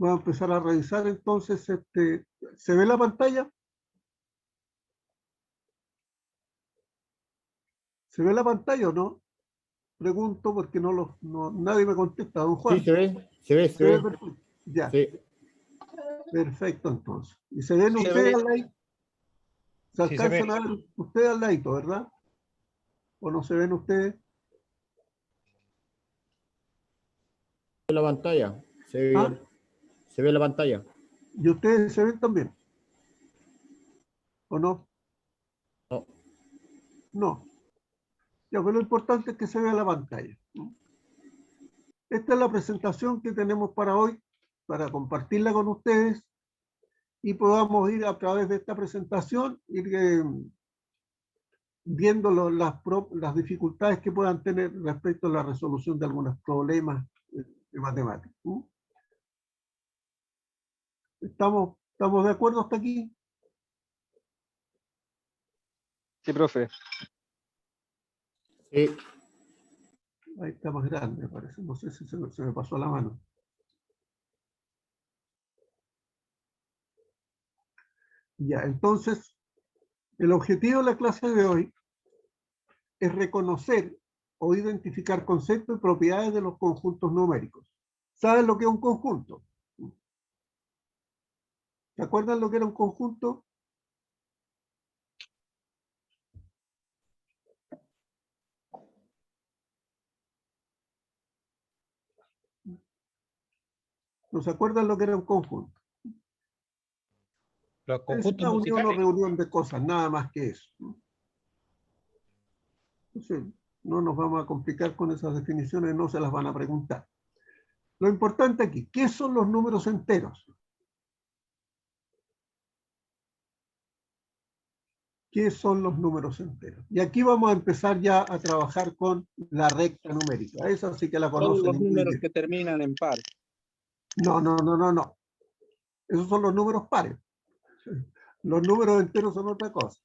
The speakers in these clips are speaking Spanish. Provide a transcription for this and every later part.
Voy a empezar a revisar entonces, ¿se ve la pantalla? ¿Se ve la pantalla o no? Pregunto porque nadie me contesta, don Juan. Sí, se ve, se ve, se ¿Se ve ve. perfecto? Ya, Sí. perfecto entonces. ¿Y se ven Se ustedes ve. al lado? ¿Se Sí, se ve. alcanzan a ver ustedes al ladito, verdad? ¿O no se ven ustedes? La pantalla, se ve ¿Ah? bien. Se ve la pantalla. ¿Y ustedes se ven también? ¿O no? No. No. Ya, pero lo importante es que se vea la pantalla, ¿no? Esta es la presentación que tenemos para hoy, para compartirla con ustedes y podamos ir a través de esta presentación, ir viendo las dificultades que puedan tener respecto a la resolución de algunos problemas de matemáticas, ¿no? ¿Estamos de acuerdo hasta aquí? Sí, profe. Sí. Ahí está más grande, me parece. No sé si se me pasó la mano. Ya, entonces, el objetivo de la clase de hoy es reconocer o identificar conceptos y propiedades de los conjuntos numéricos. ¿Saben lo que es un conjunto? ¿Se acuerdan lo que era un conjunto? ¿No se acuerdan lo que era un conjunto? Los Es conjuntos una unión o musicales. reunión de cosas, nada más que eso, ¿no? Entonces, no nos vamos a complicar con esas definiciones, no se las van a preguntar. Lo importante aquí, ¿qué son los números enteros? ¿Qué son los números enteros? Y aquí vamos a empezar ya a trabajar con la recta numérica. Esa sí que la Son conocen los muy números bien. que terminan en par. No. Esos son los números pares. Los números enteros son otra cosa.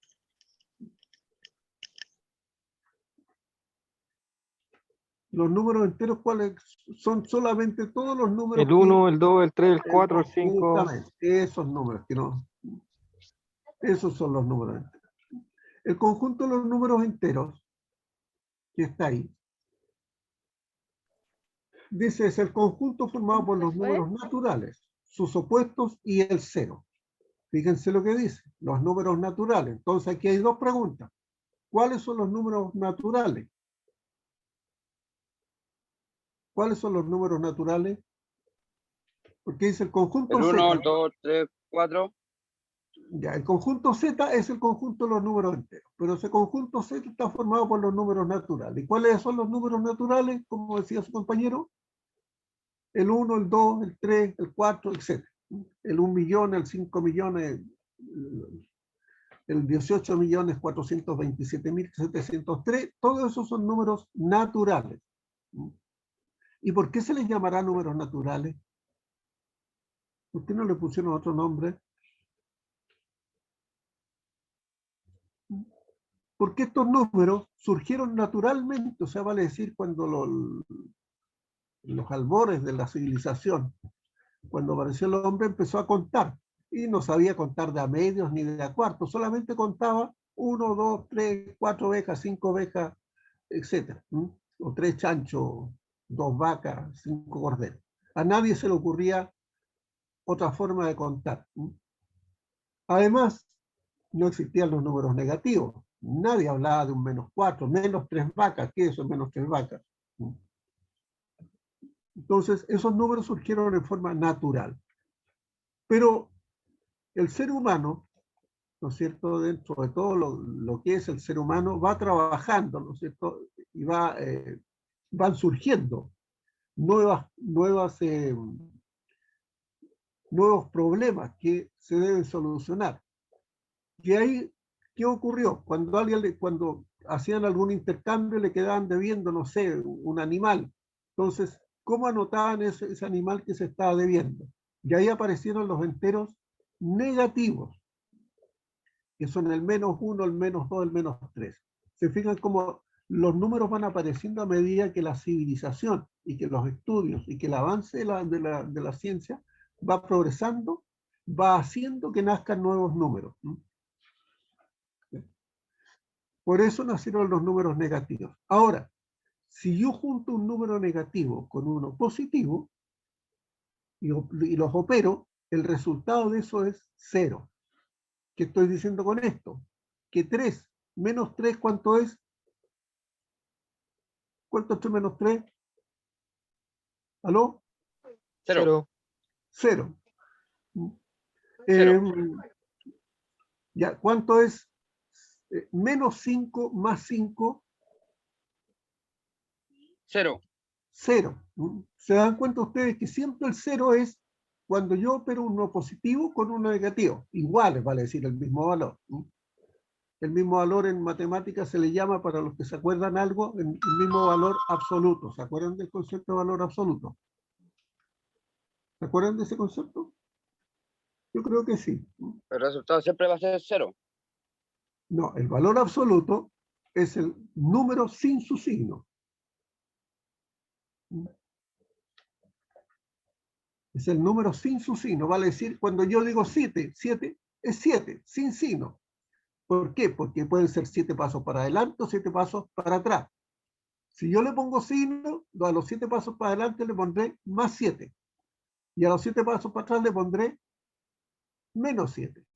Los números enteros, ¿cuáles son? Solamente todos los números El 1, el 2, el 3, el 4, el 5. Justamente, esos números que no. Esos son los números enteros. El conjunto de los números enteros, que está ahí, dice, es el conjunto formado por los números naturales, sus opuestos y el cero. Fíjense lo que dice, los números naturales. Entonces aquí hay dos preguntas. ¿Cuáles son los números naturales? ¿Cuáles son los números naturales? Porque dice el conjunto El 1, Z. el 2, el 3, 4. Ya, el conjunto Z es el conjunto de los números enteros, pero ese conjunto Z está formado por los números naturales. ¿Y cuáles son los números naturales? Como decía su compañero, el 1, el 2, el 3, el 4, etc. El 1 millón, el 5 millones, el 18 millones 427.703, todos esos son números naturales. ¿Y por qué se les llamará números naturales? ¿Por qué no le pusieron otro nombre? Porque estos números surgieron naturalmente, o sea, vale decir, cuando los albores de la civilización, cuando apareció el hombre, empezó a contar, y no sabía contar de a medios ni de a cuartos, solamente contaba 1, 2, 3, 4 ovejas, 5 ovejas, etc. O 3 chanchos, 2 vacas, 5 corderos. A nadie se le ocurría otra forma de contar. Además, no existían los números negativos. Nadie hablaba de un -4, menos 3 vacas. ¿Qué es eso, menos 3 vacas? Entonces, esos números surgieron en forma natural. Pero el ser humano, ¿no es cierto?, dentro de todo lo que es el ser humano, va trabajando, ¿no es cierto?, y van surgiendo nuevos problemas que se deben solucionar. Y ahí, ¿qué ocurrió? Cuando hacían algún intercambio, le quedaban debiendo, no sé, un animal. Entonces, ¿cómo anotaban ese animal que se estaba debiendo? Y ahí aparecieron los enteros negativos, que son el -1, el -2, el -3. Se fijan cómo los números van apareciendo a medida que la civilización y que los estudios y que el avance de la ciencia va progresando, va haciendo que nazcan nuevos números. Por eso nacieron los números negativos. Ahora, si yo junto un número negativo con uno positivo y los opero, el resultado de eso es 0. ¿Qué estoy diciendo con esto? Que 3 menos 3, ¿cuánto es? ¿Cuánto es 3 menos 3? ¿Aló? 0. 0. 0. Ya, ¿cuánto es menos 5 más 5? 0. 0. ¿Se dan cuenta ustedes que siempre el 0 es cuando yo opero uno positivo con uno negativo? Iguales, vale decir, el mismo valor. El mismo valor en matemáticas se le llama, para los que se acuerdan algo, el mismo valor absoluto. ¿Se acuerdan del concepto de valor absoluto? ¿Se acuerdan de ese concepto? Yo creo que sí. El resultado siempre va a ser 0. No, el valor absoluto es el número sin su signo. Es el número sin su signo. Vale decir, cuando yo digo 7, 7 es 7, sin signo. ¿Por qué? Porque pueden ser 7 pasos para adelante o 7 pasos para atrás. Si yo le pongo signo, a los 7 pasos para adelante le pondré más 7. Y a los 7 pasos para atrás le pondré menos 7.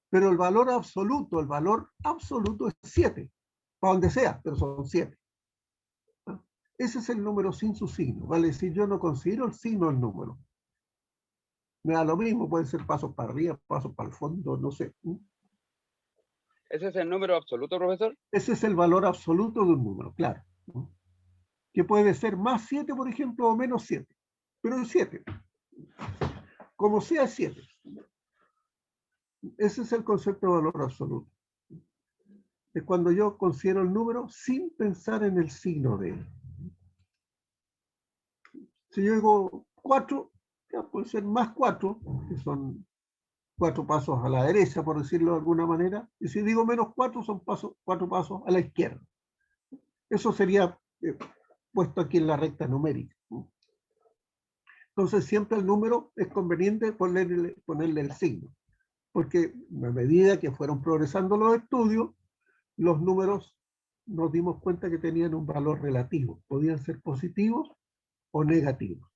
Pero el valor absoluto es 7. Para donde sea, pero son 7. Ese es el número sin su signo. Vale decir, yo no considero el signo del número. Me da lo mismo, pueden ser pasos para arriba, pasos para el fondo, no sé. ¿Ese es el número absoluto, profesor? Ese es el valor absoluto de un número, claro. Que puede ser más 7, por ejemplo, o menos 7. Pero es 7. Como sea, es 7. Ese es el concepto de valor absoluto. Es cuando yo considero el número sin pensar en el signo de él. Si yo digo 4, ya puede ser más 4, que son 4 pasos a la derecha, por decirlo de alguna manera. Y si digo menos 4, son 4 pasos a la izquierda. Eso sería puesto aquí en la recta numérica. Entonces siempre el número es conveniente ponerle el signo, porque a medida que fueron progresando los estudios, los números nos dimos cuenta que tenían un valor relativo, podían ser positivos o negativos.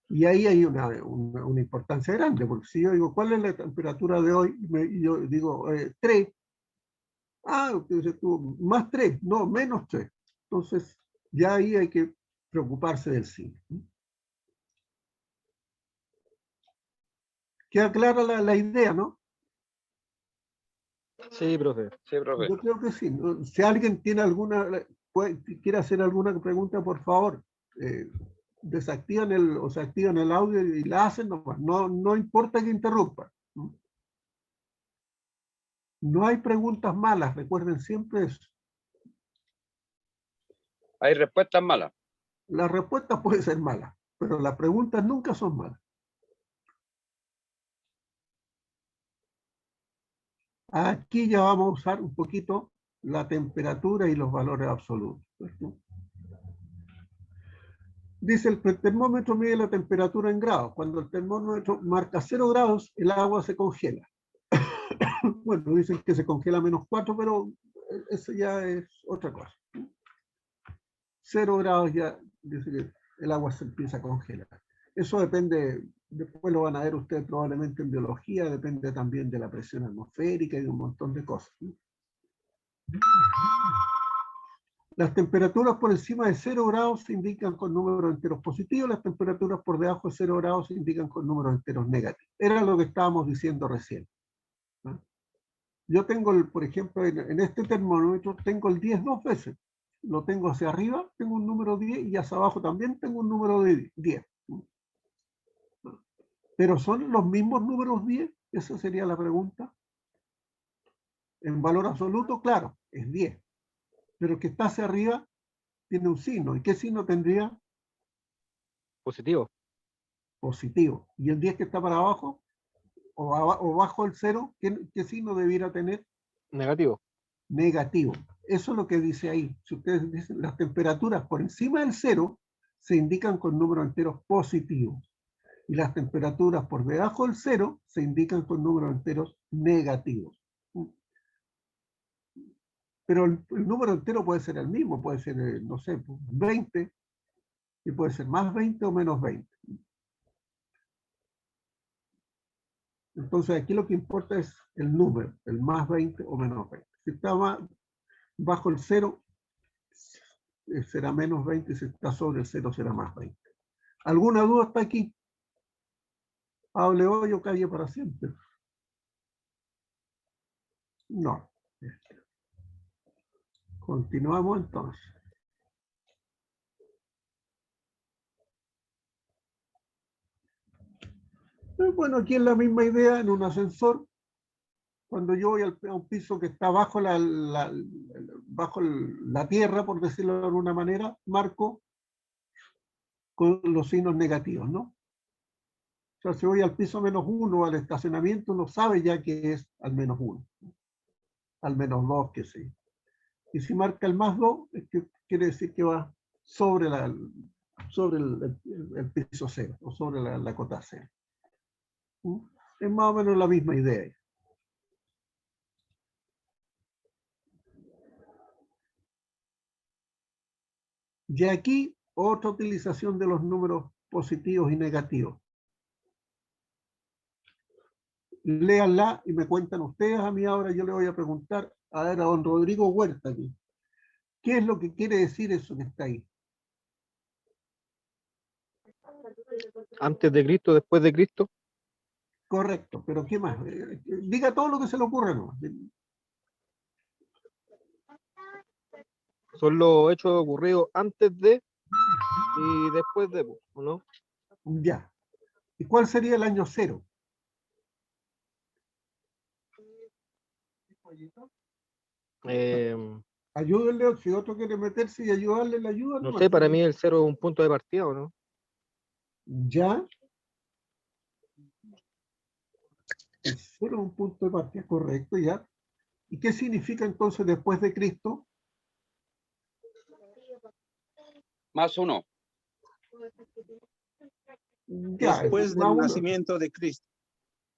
Y ahí hay una importancia grande, porque si yo digo, ¿cuál es la temperatura de hoy? Y yo digo, 3. Ah, entonces tú, más 3, no, menos 3. Entonces, ya ahí hay que preocuparse del signo. Queda clara la idea, ¿no? Sí, profe. Sí, profe. Yo creo que sí. Si alguien tiene quiere hacer alguna pregunta, por favor, desactivan o se activan el audio y la hacen nomás. No importa que interrumpan. No hay preguntas malas, recuerden siempre eso. Hay respuestas malas. Las respuestas pueden ser malas, pero las preguntas nunca son malas. Aquí ya vamos a usar un poquito la temperatura y los valores absolutos. Dice, el termómetro mide la temperatura en grados. Cuando el termómetro marca 0 grados, el agua se congela. Bueno, dicen que se congela a -4, pero eso ya es otra cosa. 0 grados ya dice que el agua se empieza a congelar. Eso depende, después lo van a ver ustedes probablemente en biología, depende también de la presión atmosférica y de un montón de cosas. Las temperaturas por encima de 0 grados se indican con números enteros positivos, las temperaturas por debajo de 0 grados se indican con números enteros negativos. Era lo que estábamos diciendo recién. Yo tengo, por ejemplo, en este termómetro, tengo el 10 2 veces. Lo tengo hacia arriba, tengo un número 10, y hacia abajo también tengo un número de 10. ¿Pero son los mismos números 10? Esa sería la pregunta. En valor absoluto, claro, es 10. Pero el que está hacia arriba tiene un signo. ¿Y qué signo tendría? Positivo. Positivo. ¿Y el 10 que está para abajo? O bajo el 0, ¿qué signo debiera tener? Negativo. Negativo. Eso es lo que dice ahí. Si ustedes dicen, las temperaturas por encima del 0 se indican con números enteros positivos. Y las temperaturas por debajo del cero se indican con números enteros negativos. Pero el número entero puede ser el mismo, puede ser, no sé, 20, y puede ser más 20 o menos 20. Entonces aquí lo que importa es el número, el más 20 o menos 20. Si está bajo el 0, será menos 20, si está sobre el 0 será más 20. ¿Alguna duda hasta aquí? Hable hoy o calle para siempre. No. Continuamos entonces. Bueno, aquí es la misma idea en un ascensor. Cuando yo voy a un piso que está bajo la tierra, por decirlo de alguna manera, marco con los signos negativos, ¿no? O sea, si voy al piso -1, al estacionamiento, uno sabe ya que es al -1, al -2, que sí. Y si marca el +2, es que quiere decir que va sobre el piso 0, o sobre la cota 0. Es más o menos la misma idea. Y aquí, otra utilización de los números positivos y negativos. Léanla y me cuentan ustedes. A mí ahora yo le voy a preguntar a ver a don Rodrigo Huerta aquí. ¿Qué es lo que quiere decir eso que está ahí? Antes de Cristo, después de Cristo. Correcto, pero ¿qué más? Diga todo lo que se le ocurra, ¿no? Son los hechos ocurridos antes de y después de, ¿o no? Ya. ¿Y cuál sería el año 0? Ayúdenle, si otro quiere meterse y ayudarle, le ayuda. No sé, para mí el 0 es un punto de partida, ¿o no? Ya. El 0 es un punto de partida, correcto, ya. ¿Y qué significa entonces después de Cristo? +1. Ya, después del nacimiento de Cristo.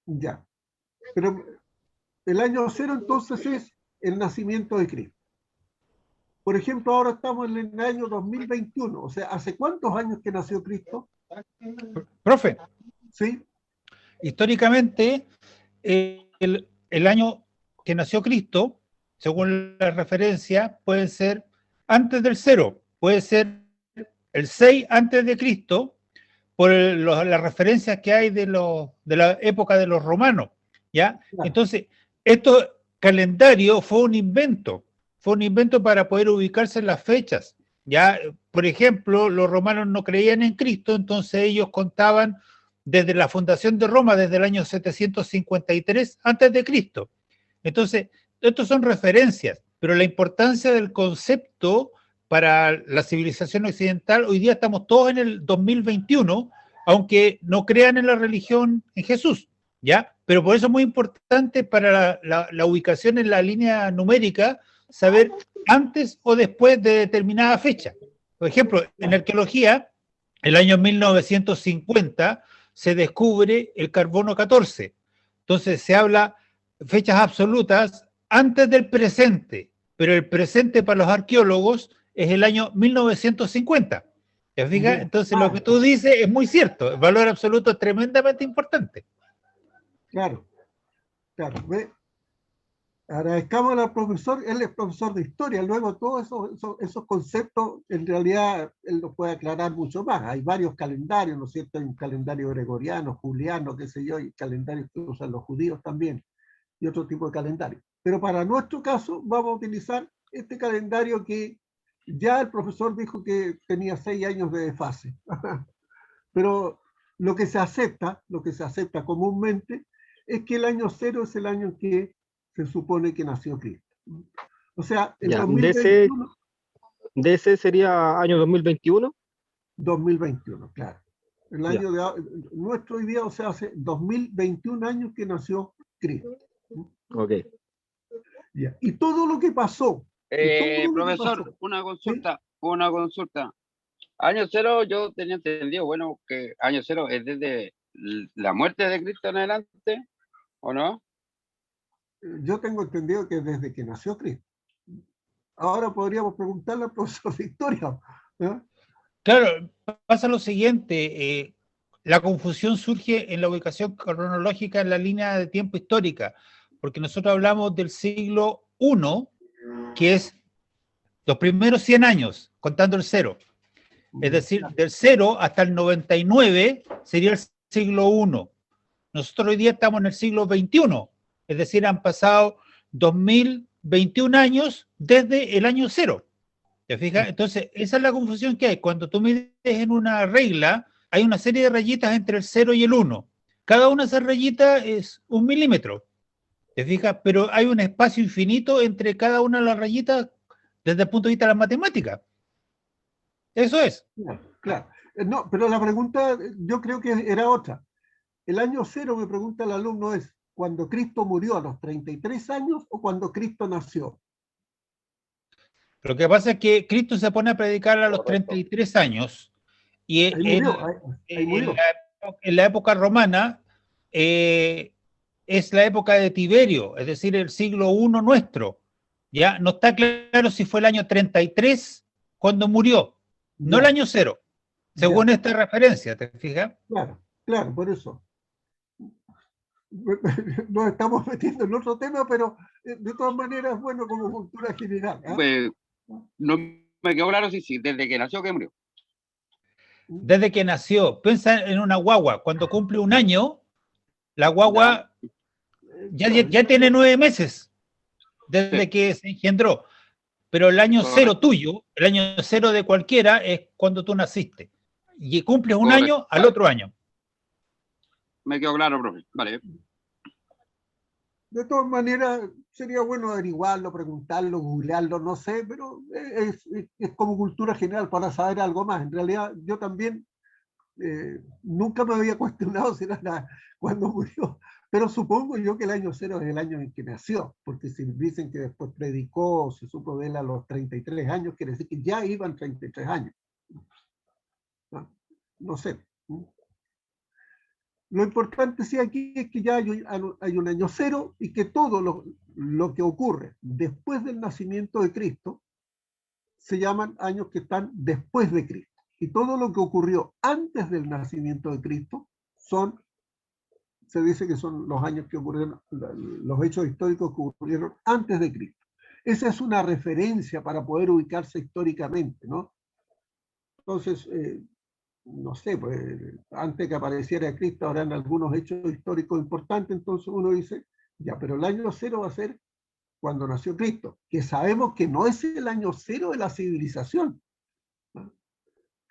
Ya. Pero el año 0 entonces es el nacimiento de Cristo. Por ejemplo, ahora estamos en el año 2021. O sea, ¿hace cuántos años que nació Cristo? Profe, ¿Sí? históricamente el año que nació Cristo, según la referencia, puede ser antes del 0, puede ser el 6 antes de Cristo, por las referencias que hay de la época de los romanos, ¿ya? Claro. Entonces, esto calendario fue un invento para poder ubicarse en las fechas, ¿ya? Por ejemplo, los romanos no creían en Cristo, entonces ellos contaban desde la fundación de Roma, desde el año 753 antes de Cristo. Entonces, estos son referencias, pero la importancia del concepto para la civilización occidental, hoy día estamos todos en el 2021, aunque no crean en la religión en Jesús, ¿ya? Pero por eso es muy importante para la ubicación en la línea numérica, saber antes o después de determinada fecha. Por ejemplo, en arqueología, el año 1950 se descubre el carbono 14. Entonces se habla fechas absolutas antes del presente, pero el presente para los arqueólogos es el año 1950. ¿Te fijas? Entonces lo que tú dices es muy cierto, el valor absoluto es tremendamente importante. Claro, claro. ¿Ve? Agradezcamos al profesor, él es profesor de historia, luego todos esos conceptos en realidad él los puede aclarar mucho más. Hay varios calendarios, ¿no es cierto? Hay un calendario gregoriano, juliano, qué sé yo, y calendarios que usan los judíos también, y otro tipo de calendario. Pero para nuestro caso vamos a utilizar este calendario que ya el profesor dijo que tenía 6 años de desfase. Pero lo que se acepta comúnmente es que el año 0 es el año en que se supone que nació Cristo. O sea, el 2021... ¿DC sería año 2021? 2021, claro. El año nuestro hoy día, o sea, hace 2021 años que nació Cristo. Ok. Ya. Y todo lo que pasó... Profesor, una consulta. Año 0 yo tenía entendido, bueno, que año 0 es desde la muerte de Cristo en adelante, ¿o no? Yo tengo entendido que desde que nació Cristo. Ahora podríamos preguntarle al profesor de historia. ¿Eh? Claro, pasa lo siguiente, la confusión surge en la ubicación cronológica en la línea de tiempo histórica, porque nosotros hablamos del siglo I, que es los primeros 100 años, contando el cero. Es decir, del 0 hasta el 99 sería el siglo I. Nosotros hoy día estamos en el siglo XXI, es decir, han pasado 2021 años desde el año 0. ¿Te fijas? Entonces, esa es la confusión que hay. Cuando tú mides en una regla, hay una serie de rayitas entre el 0 y el 1. Cada una de esas rayitas es 1 milímetro. ¿Te fijas? Pero hay un espacio infinito entre cada una de las rayitas desde el punto de vista de la matemática. Eso es. Claro. No, pero la pregunta yo creo que era otra. El año 0, me pregunta el alumno, es ¿cuando Cristo murió a los 33 años o cuando Cristo nació? Lo que pasa es que Cristo se pone a predicar a los 33 años y Ahí murió, ahí murió. en la época romana es la época de Tiberio, es decir, el siglo I nuestro. Ya no está claro si fue el año 33 cuando murió, no el año 0, según esta referencia, ¿te fijas? Claro, claro, por eso. Nos estamos metiendo en otro tema, pero de todas maneras, bueno, como cultura general. ¿Eh? Pues, no me quedó claro si desde que nació que murió. Desde que nació, piensa en una guagua, cuando cumple un año, la guagua ya tiene 9 meses desde que se engendró, pero el año 0 tuyo, el año 0 de cualquiera es cuando tú naciste, y cumples un año al otro año. Me quedó claro, profe. Vale. De todas maneras, sería bueno averiguarlo, preguntarlo, googlearlo, no sé, pero es como cultura general para saber algo más. En realidad, yo también nunca me había cuestionado si era cuando murió, pero supongo yo que el año 0 es el año en que nació, porque si dicen que después predicó, se supo de él a los 33 años, quiere decir que ya iban 33 años. No sé. Lo importante sí aquí es que ya hay un año 0 y que todo lo que ocurre después del nacimiento de Cristo se llaman años que están después de Cristo. Y todo lo que ocurrió antes del nacimiento de Cristo se dice que son los años que ocurrieron, los hechos históricos que ocurrieron antes de Cristo. Esa es una referencia para poder ubicarse históricamente, ¿no? Entonces, no sé, pues antes que apareciera Cristo habrán algunos hechos históricos importantes, entonces uno dice, ya, pero el año 0 va a ser cuando nació Cristo, que sabemos que no es el año 0 de la civilización.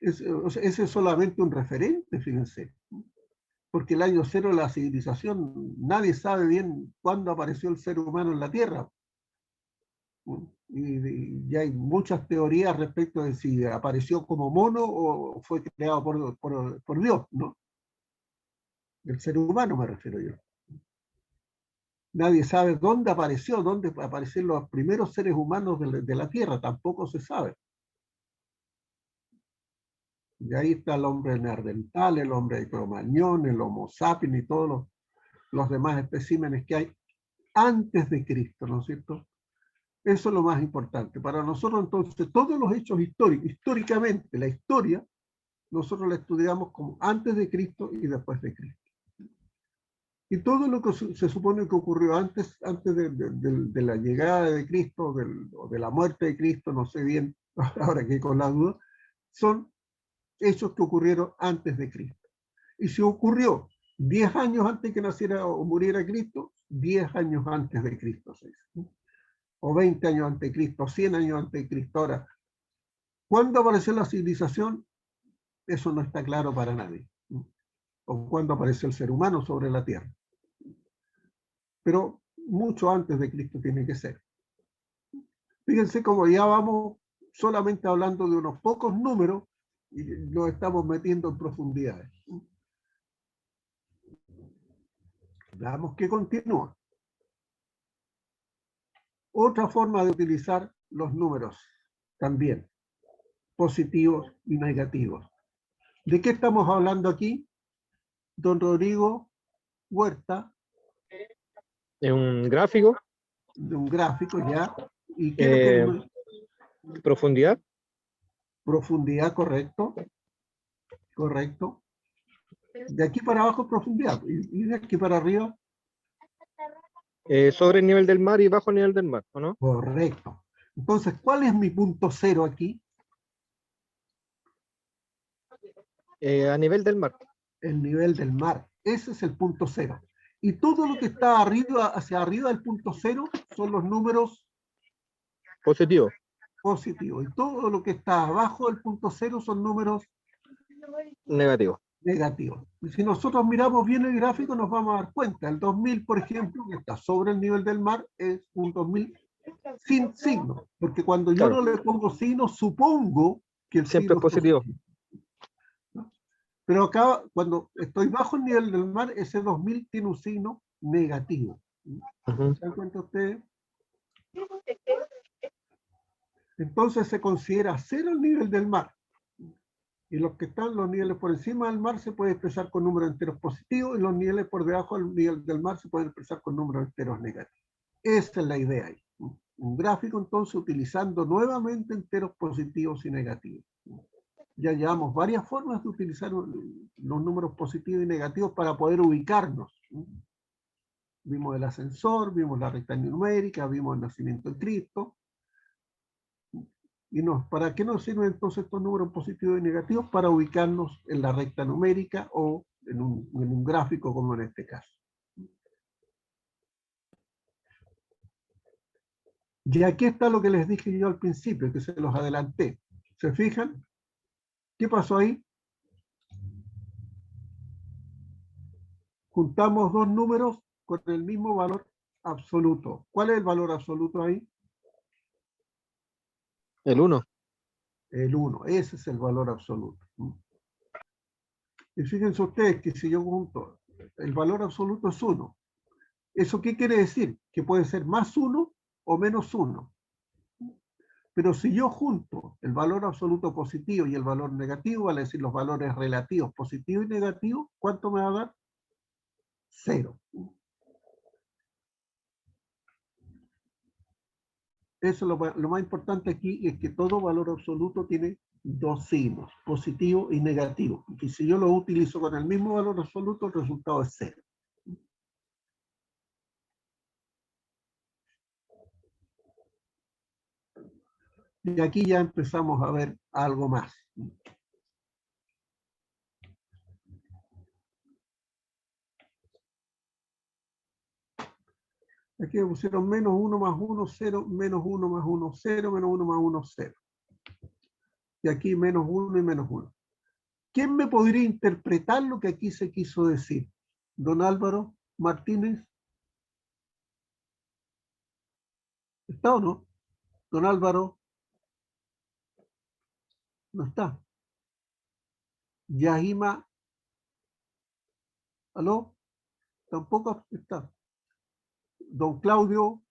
Ese es solamente un referente, fíjense. Porque el año 0 de la civilización, nadie sabe bien cuándo apareció el ser humano en la Tierra. Y hay muchas teorías respecto de si apareció como mono o fue creado por Dios, ¿no? El ser humano me refiero yo. Nadie sabe dónde aparecieron los primeros seres humanos de la Tierra, tampoco se sabe. Y ahí está el hombre neandertal, el hombre de Cromañón, el Homo sapiens y todos los demás especímenes que hay antes de Cristo, ¿no es cierto? Eso es lo más importante. Para nosotros, entonces, todos los hechos históricos, históricamente, la historia, nosotros la estudiamos como antes de Cristo y después de Cristo. Y todo lo que se supone que ocurrió antes de la llegada de Cristo, o de la muerte de Cristo, no sé bien, ahora que con la duda, son hechos que ocurrieron antes de Cristo. Y si ocurrió 10 años antes que naciera o muriera Cristo, 10 años antes de Cristo se dice. O 20 años antes de Cristo, 100 años antes de Cristo. Ahora, ¿cuándo apareció la civilización? Eso no está claro para nadie. O cuándo apareció el ser humano sobre la Tierra. Pero mucho antes de Cristo tiene que ser. Fíjense cómo ya vamos solamente hablando de unos pocos números y nos estamos metiendo en profundidades. Veamos que continúa. Otra forma de utilizar los números también, positivos y negativos. ¿De qué estamos hablando aquí? Don Rodrigo Huerta, Es un gráfico, de un gráfico ya. ¿Y qué es lo que profundidad, profundidad, correcto? Correcto. De aquí para abajo profundidad. Y de aquí para arriba, sobre el nivel del mar y bajo el nivel del mar, ¿o no? correcto. Entonces, ¿cuál es mi punto cero aquí? A nivel del mar. El nivel del mar. Ese es el punto cero. Y todo lo que está arriba, hacia arriba del punto cero son los números Positivo. positivos. Y todo lo que está abajo del punto cero son números Negativo. negativos. Y si nosotros miramos bien el gráfico, nos vamos a dar cuenta. El 2000, por ejemplo, que está sobre el nivel del mar, es un 2000 sin signo. Porque cuando yo Claro. no le pongo signo, supongo que el Siempre signo es positivo. ¿no? Pero acá, cuando estoy bajo el nivel del mar, ese 2000 tiene un signo negativo. Ujú. ¿Se dan cuenta ustedes? Entonces se considera cero el nivel del mar. Y los que están los niveles por encima del mar se puede expresar con números enteros positivos y los niveles por debajo del nivel del mar se pueden expresar con números enteros negativos. Esa es la idea ahí. Un gráfico entonces utilizando nuevamente enteros positivos y negativos. Ya llevamos varias formas de utilizar los números positivos y negativos para poder ubicarnos. Vimos el ascensor, vimos la recta numérica, vimos el nacimiento de Cristo. Y ¿para qué nos sirven entonces estos números positivos y negativos? Para ubicarnos en la recta numérica o en un gráfico como en este caso. Y aquí está lo que les dije yo al principio, que se los adelanté. ¿Se fijan? ¿Qué pasó ahí? Juntamos dos números con el mismo valor absoluto. ¿Cuál es el valor absoluto ahí? El 1. El 1. Ese es el valor absoluto. Y fíjense ustedes que si yo junto, el valor absoluto es 1. ¿Eso qué quiere decir? Que puede ser más 1 o menos 1. Pero si yo junto el valor absoluto positivo y el valor negativo, vale decir los valores relativos positivo y negativo, ¿cuánto me va a dar? 0. Eso es lo más importante aquí, es que todo valor absoluto tiene dos signos, positivo y negativo. Y si yo lo utilizo con el mismo valor absoluto, el resultado es 0. Y aquí ya empezamos a ver algo más. Aquí me pusieron menos 1 más 1, 0, menos 1 más 1, 0, menos 1 más 1, 0. Y aquí menos 1 y menos 1. ¿Quién me podría interpretar lo que aquí se quiso decir? Don Álvaro Martínez. ¿Está o no? Don Álvaro. No está. Yahima. ¿Aló? Tampoco está. Don Claudio.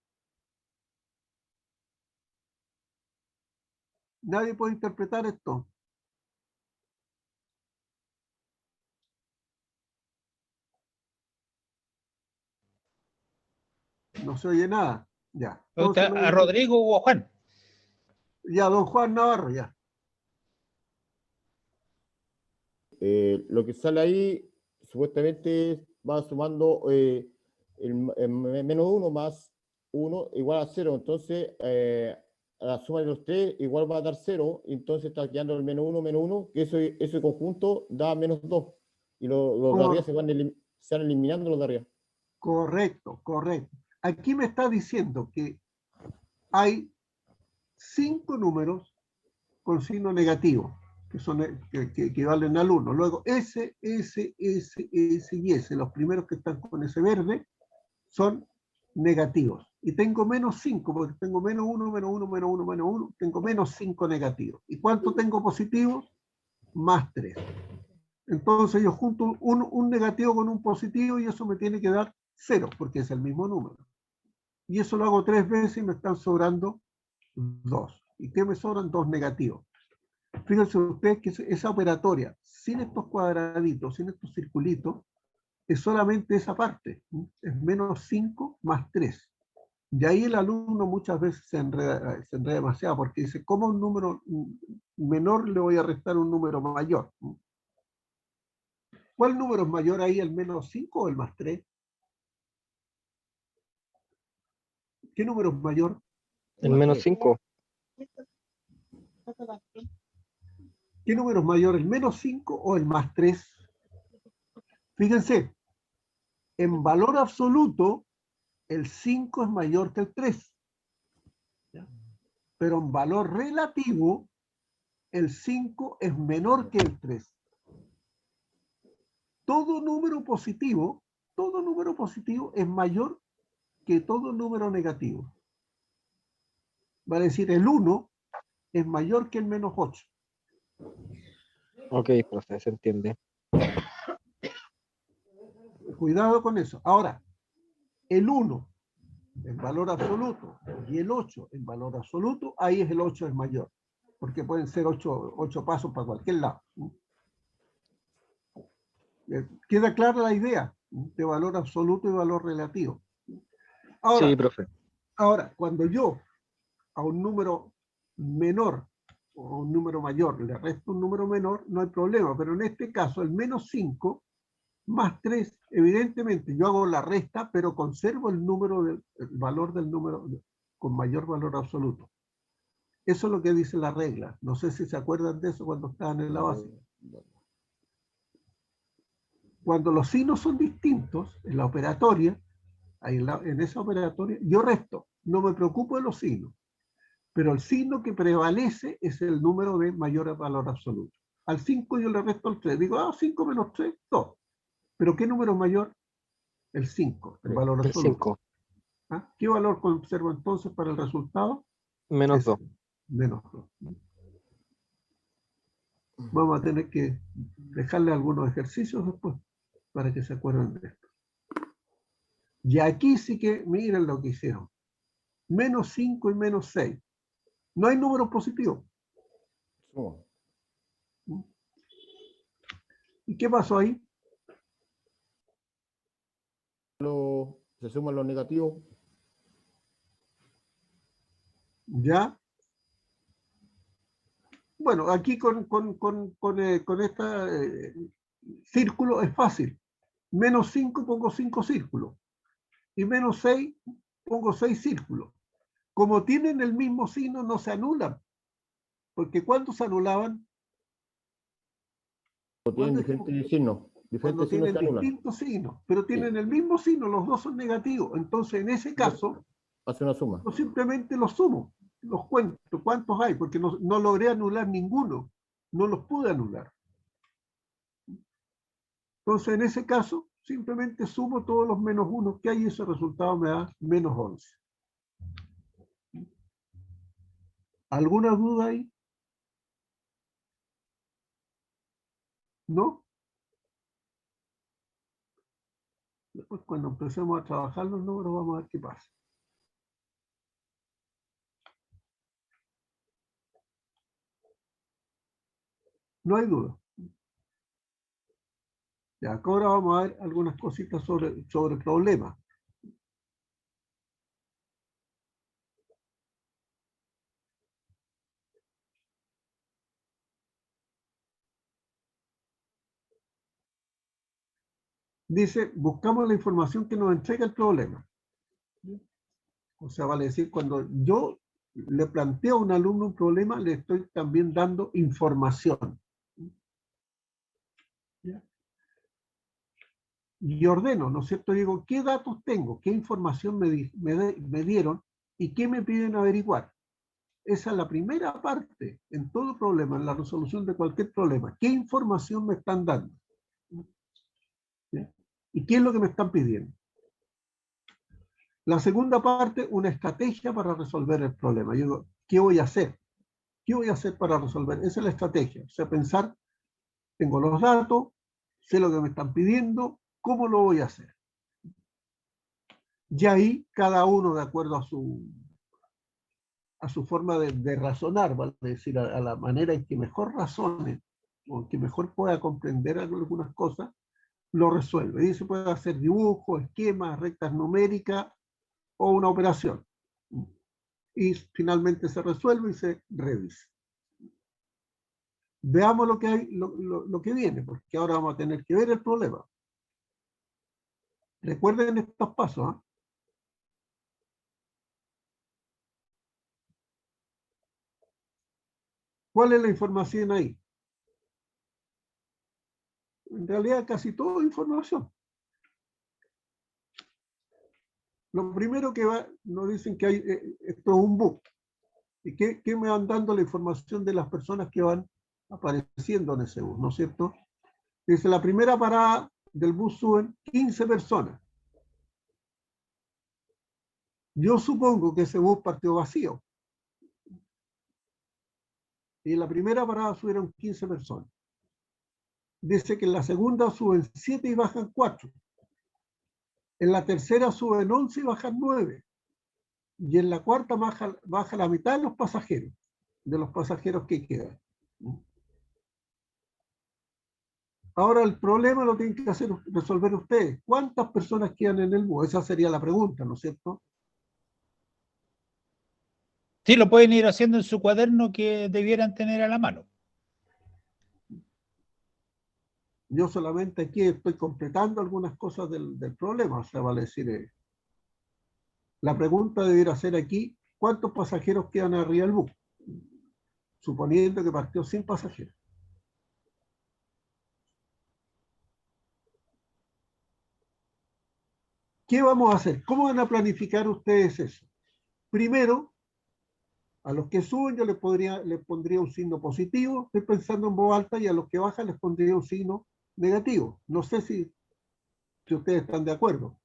Nadie puede interpretar esto. No se oye nada. Ya. Entonces, A Rodrigo o a Juan. ya, don Juan Navarro, ya. Lo que sale ahí supuestamente va sumando el menos 1 más 1 igual a 0. Entonces, a la suma de los tres igual va a dar 0. Entonces está quedando el menos 1, que ese conjunto da menos 2. Y los de arriba se van eliminando los de arriba. Correcto, correcto. Aquí me está diciendo que hay 5 números con signo negativo, que equivalen al 1. Luego S, S, S, S y S, los primeros que están con ese verde, son negativos. Y tengo menos 5, porque tengo menos 1, menos 1, menos 1, menos 1, tengo menos 5 negativos. ¿Y cuánto tengo positivos? Más 3. Entonces yo junto un negativo con un positivo y eso me tiene que dar 0, porque es el mismo número. Y eso lo hago 3 veces y me están sobrando 2. ¿Y qué me sobran? 2 negativos. Fíjense ustedes que esa operatoria, sin estos cuadraditos, sin estos circulitos, es solamente esa parte, es menos 5 más 3. Y ahí el alumno muchas veces se enreda demasiado, porque dice, ¿cómo a un número menor le voy a restar un número mayor? ¿Cuál número es mayor ahí, el menos 5 o el más 3? ¿Qué número es mayor? El menos 5. ¿Qué número es mayor, el menos 5 o el más 3? Fíjense, en valor absoluto, el 5 es mayor que el 3. ¿Ya? Pero en valor relativo, el 5 es menor que el 3. Todo número positivo es mayor que todo número negativo. Va a decir, el 1 es mayor que el menos 8. Ok, profe, se entiende. Cuidado con eso. Ahora, el 1 en valor absoluto y el 8 en valor absoluto, ahí es el 8 es mayor, porque pueden ser 8 pasos para cualquier lado. ¿Queda clara la idea de valor absoluto y valor relativo? Ahora, Sí, profe. ahora, cuando yo a un número menor o a un número mayor le resto un número menor, no hay problema, pero en este caso el menos 5 más 3, evidentemente yo hago la resta, pero conservo el valor del número con mayor valor absoluto. Eso es lo que dice la regla. No sé si se acuerdan de eso cuando estaban en la base. Cuando los signos son distintos, en la operatoria, en esa operatoria, yo resto, no me preocupo de los signos, pero el signo que prevalece es el número de mayor valor absoluto. Al 5 yo le resto el 3, digo, 5 menos 3, 2. ¿Pero qué número es mayor? El 5, el valor El absoluto. 5. ¿Ah? ¿Qué valor conservo entonces para el resultado? Menos 2. Menos 2. Vamos a tener que dejarle algunos ejercicios después para que se acuerden de esto. Y aquí sí que miren lo que hicieron. Menos 5 y menos 6. No hay números positivos. Suma. ¿Y qué pasó ahí? Se suman los negativos. ¿Ya? Bueno, aquí con este círculo es fácil. Menos 5 pongo 5 círculos. Y menos 6 pongo 6 círculos. Como tienen el mismo signo, no se anulan. Porque ¿cuándo se anulaban? Tienen diferentes signos. Cuando Diferentes signos tienen se anulan. distintos signos, pero tienen el mismo signo, los dos son negativos. Entonces, en ese caso, Hace una suma. yo simplemente los sumo, los cuento, cuántos hay, porque no logré anular ninguno, no los pude anular. Entonces, en ese caso, simplemente sumo todos los menos 1 que hay y ese resultado me da menos 11. ¿Alguna duda ahí? ¿No? Después, cuando empecemos a trabajar los números, vamos a ver qué pasa. No hay duda. Ya, ahora vamos a ver algunas cositas sobre problemas. Dice, buscamos la información que nos entrega el problema. O sea, vale decir, cuando yo le planteo a un alumno un problema, le estoy también dando información. ¿Ya? Y ordeno, ¿no es cierto? Digo, ¿qué datos tengo? ¿Qué información me dieron? ¿Y qué me piden averiguar? Esa es la primera parte en todo problema, en la resolución de cualquier problema. ¿Qué información me están dando? ¿Ya? ¿Y qué es lo que me están pidiendo? La segunda parte, una estrategia para resolver el problema. Yo digo, ¿qué voy a hacer? ¿Qué voy a hacer para resolver? Esa es la estrategia. O sea, pensar, tengo los datos, sé lo que me están pidiendo, ¿cómo lo voy a hacer? Y ahí cada uno, de acuerdo a su forma de razonar, ¿vale? Es decir, a la manera en que mejor razone, o que mejor pueda comprender algunas cosas, lo resuelve. Y se puede hacer dibujos, esquemas, rectas numéricas o una operación. Y finalmente se resuelve y se revisa. Veamos lo que hay, lo que viene, porque ahora vamos a tener que ver el problema. Recuerden estos pasos, ¿eh? ¿Cuál es la información ahí? En realidad casi todo información. Lo primero que nos dicen que hay, esto es un bus. ¿Y qué me van dando la información de las personas que van apareciendo en ese bus, ¿no es cierto? Dice, la primera parada del bus suben 15 personas. Yo supongo que ese bus partió vacío. Y en la primera parada subieron 15 personas. Dice que en la segunda suben 7 y bajan 4. En la tercera suben 11 y bajan 9. Y en la cuarta baja la mitad de los pasajeros que quedan. Ahora el problema lo tienen que resolver ustedes. ¿Cuántas personas quedan en el bus? Esa sería la pregunta, ¿no es cierto? Sí, lo pueden ir haciendo en su cuaderno que debieran tener a la mano. Yo solamente aquí estoy completando algunas cosas del problema. O sea, vale decir, la pregunta debiera ser aquí, ¿cuántos pasajeros quedan arriba del bus? Suponiendo que partió sin pasajeros. ¿Qué vamos a hacer? ¿Cómo van a planificar ustedes eso? Primero, a los que suben yo les pondría un signo positivo, estoy pensando en voz alta, y a los que bajan les pondría un signo negativo. No sé si ustedes están de acuerdo.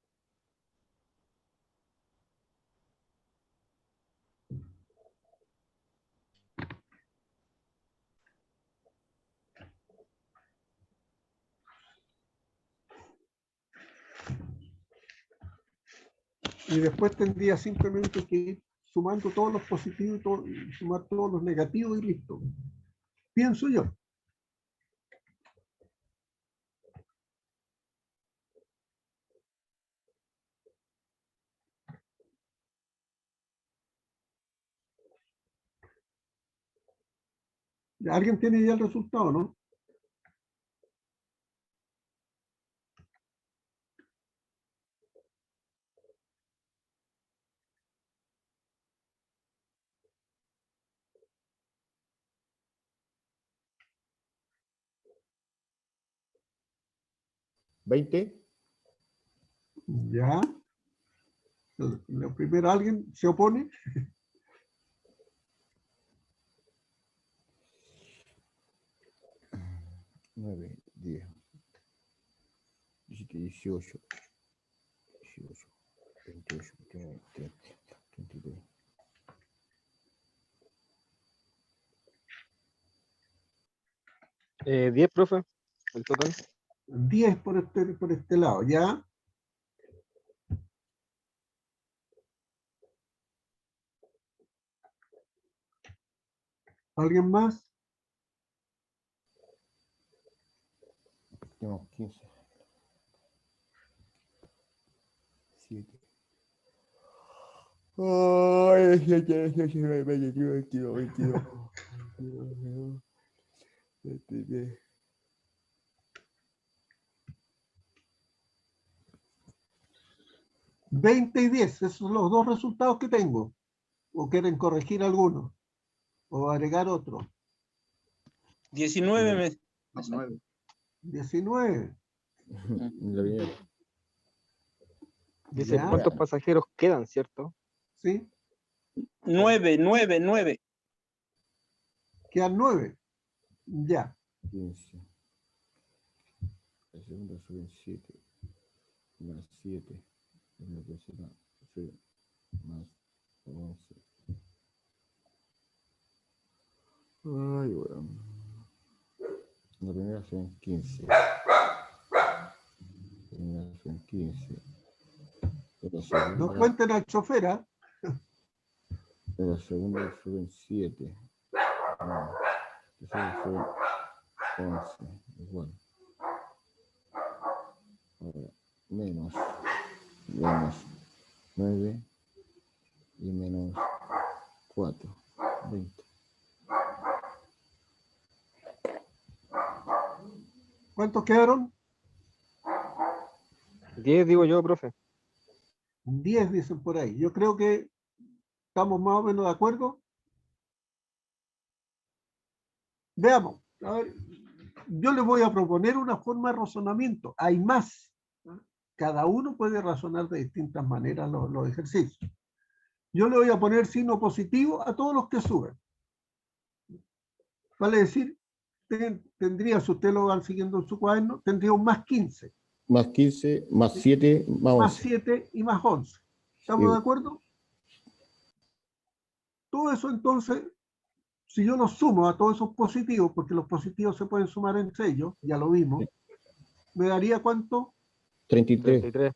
Y después tendría simplemente que ir sumando todos los positivos y sumar todos los negativos y listo. Pienso yo. ¿Alguien tiene ya el resultado, no? ¿20? Ya. Lo primero, ¿alguien se opone? 9, 10, 17, 18, 18, 28, 29, 30, 32. ¿10, profe? El total. 10 por este lado, ¿ya? ¿Alguien más? Tenemos 15. 7. Ay, 7, 19, 20, 22, 22. 23. 20 y 10, esos son los dos resultados que tengo. ¿O quieren corregir alguno? ¿O agregar otro? 19 19. La primera. Dice Ya. cuántos pasajeros quedan, ¿cierto? ¿Sí? 9. Quedan 9. Ya. 15. La segunda suben 7. Más 7. La tercera sube más 11. Ay, bueno. La primera suben 15. La primera suben 15. La segunda, No cuenten al chofer, ¿eh? la segunda suben 7. La tercera suben 11. Igual. Ahora, menos 9 y menos 4, 20. ¿Cuántos quedaron? 10 digo yo, profe. 10 dicen por ahí. Yo creo que estamos más o menos de acuerdo. Veamos. A ver, yo les voy a proponer una forma de razonamiento. Hay más. Cada uno puede razonar de distintas maneras los ejercicios. Yo le voy a poner signo positivo a todos los que suben. Vale decir, tendría, si ustedes lo van siguiendo en su cuaderno, tendría un más 15. Más 15, más 7, más 11. Más 7 y más 11. ¿Estamos de acuerdo? Todo eso entonces, si yo lo sumo a todos esos positivos, porque los positivos se pueden sumar entre ellos, ya lo vimos, me daría ¿cuánto? 33. 33.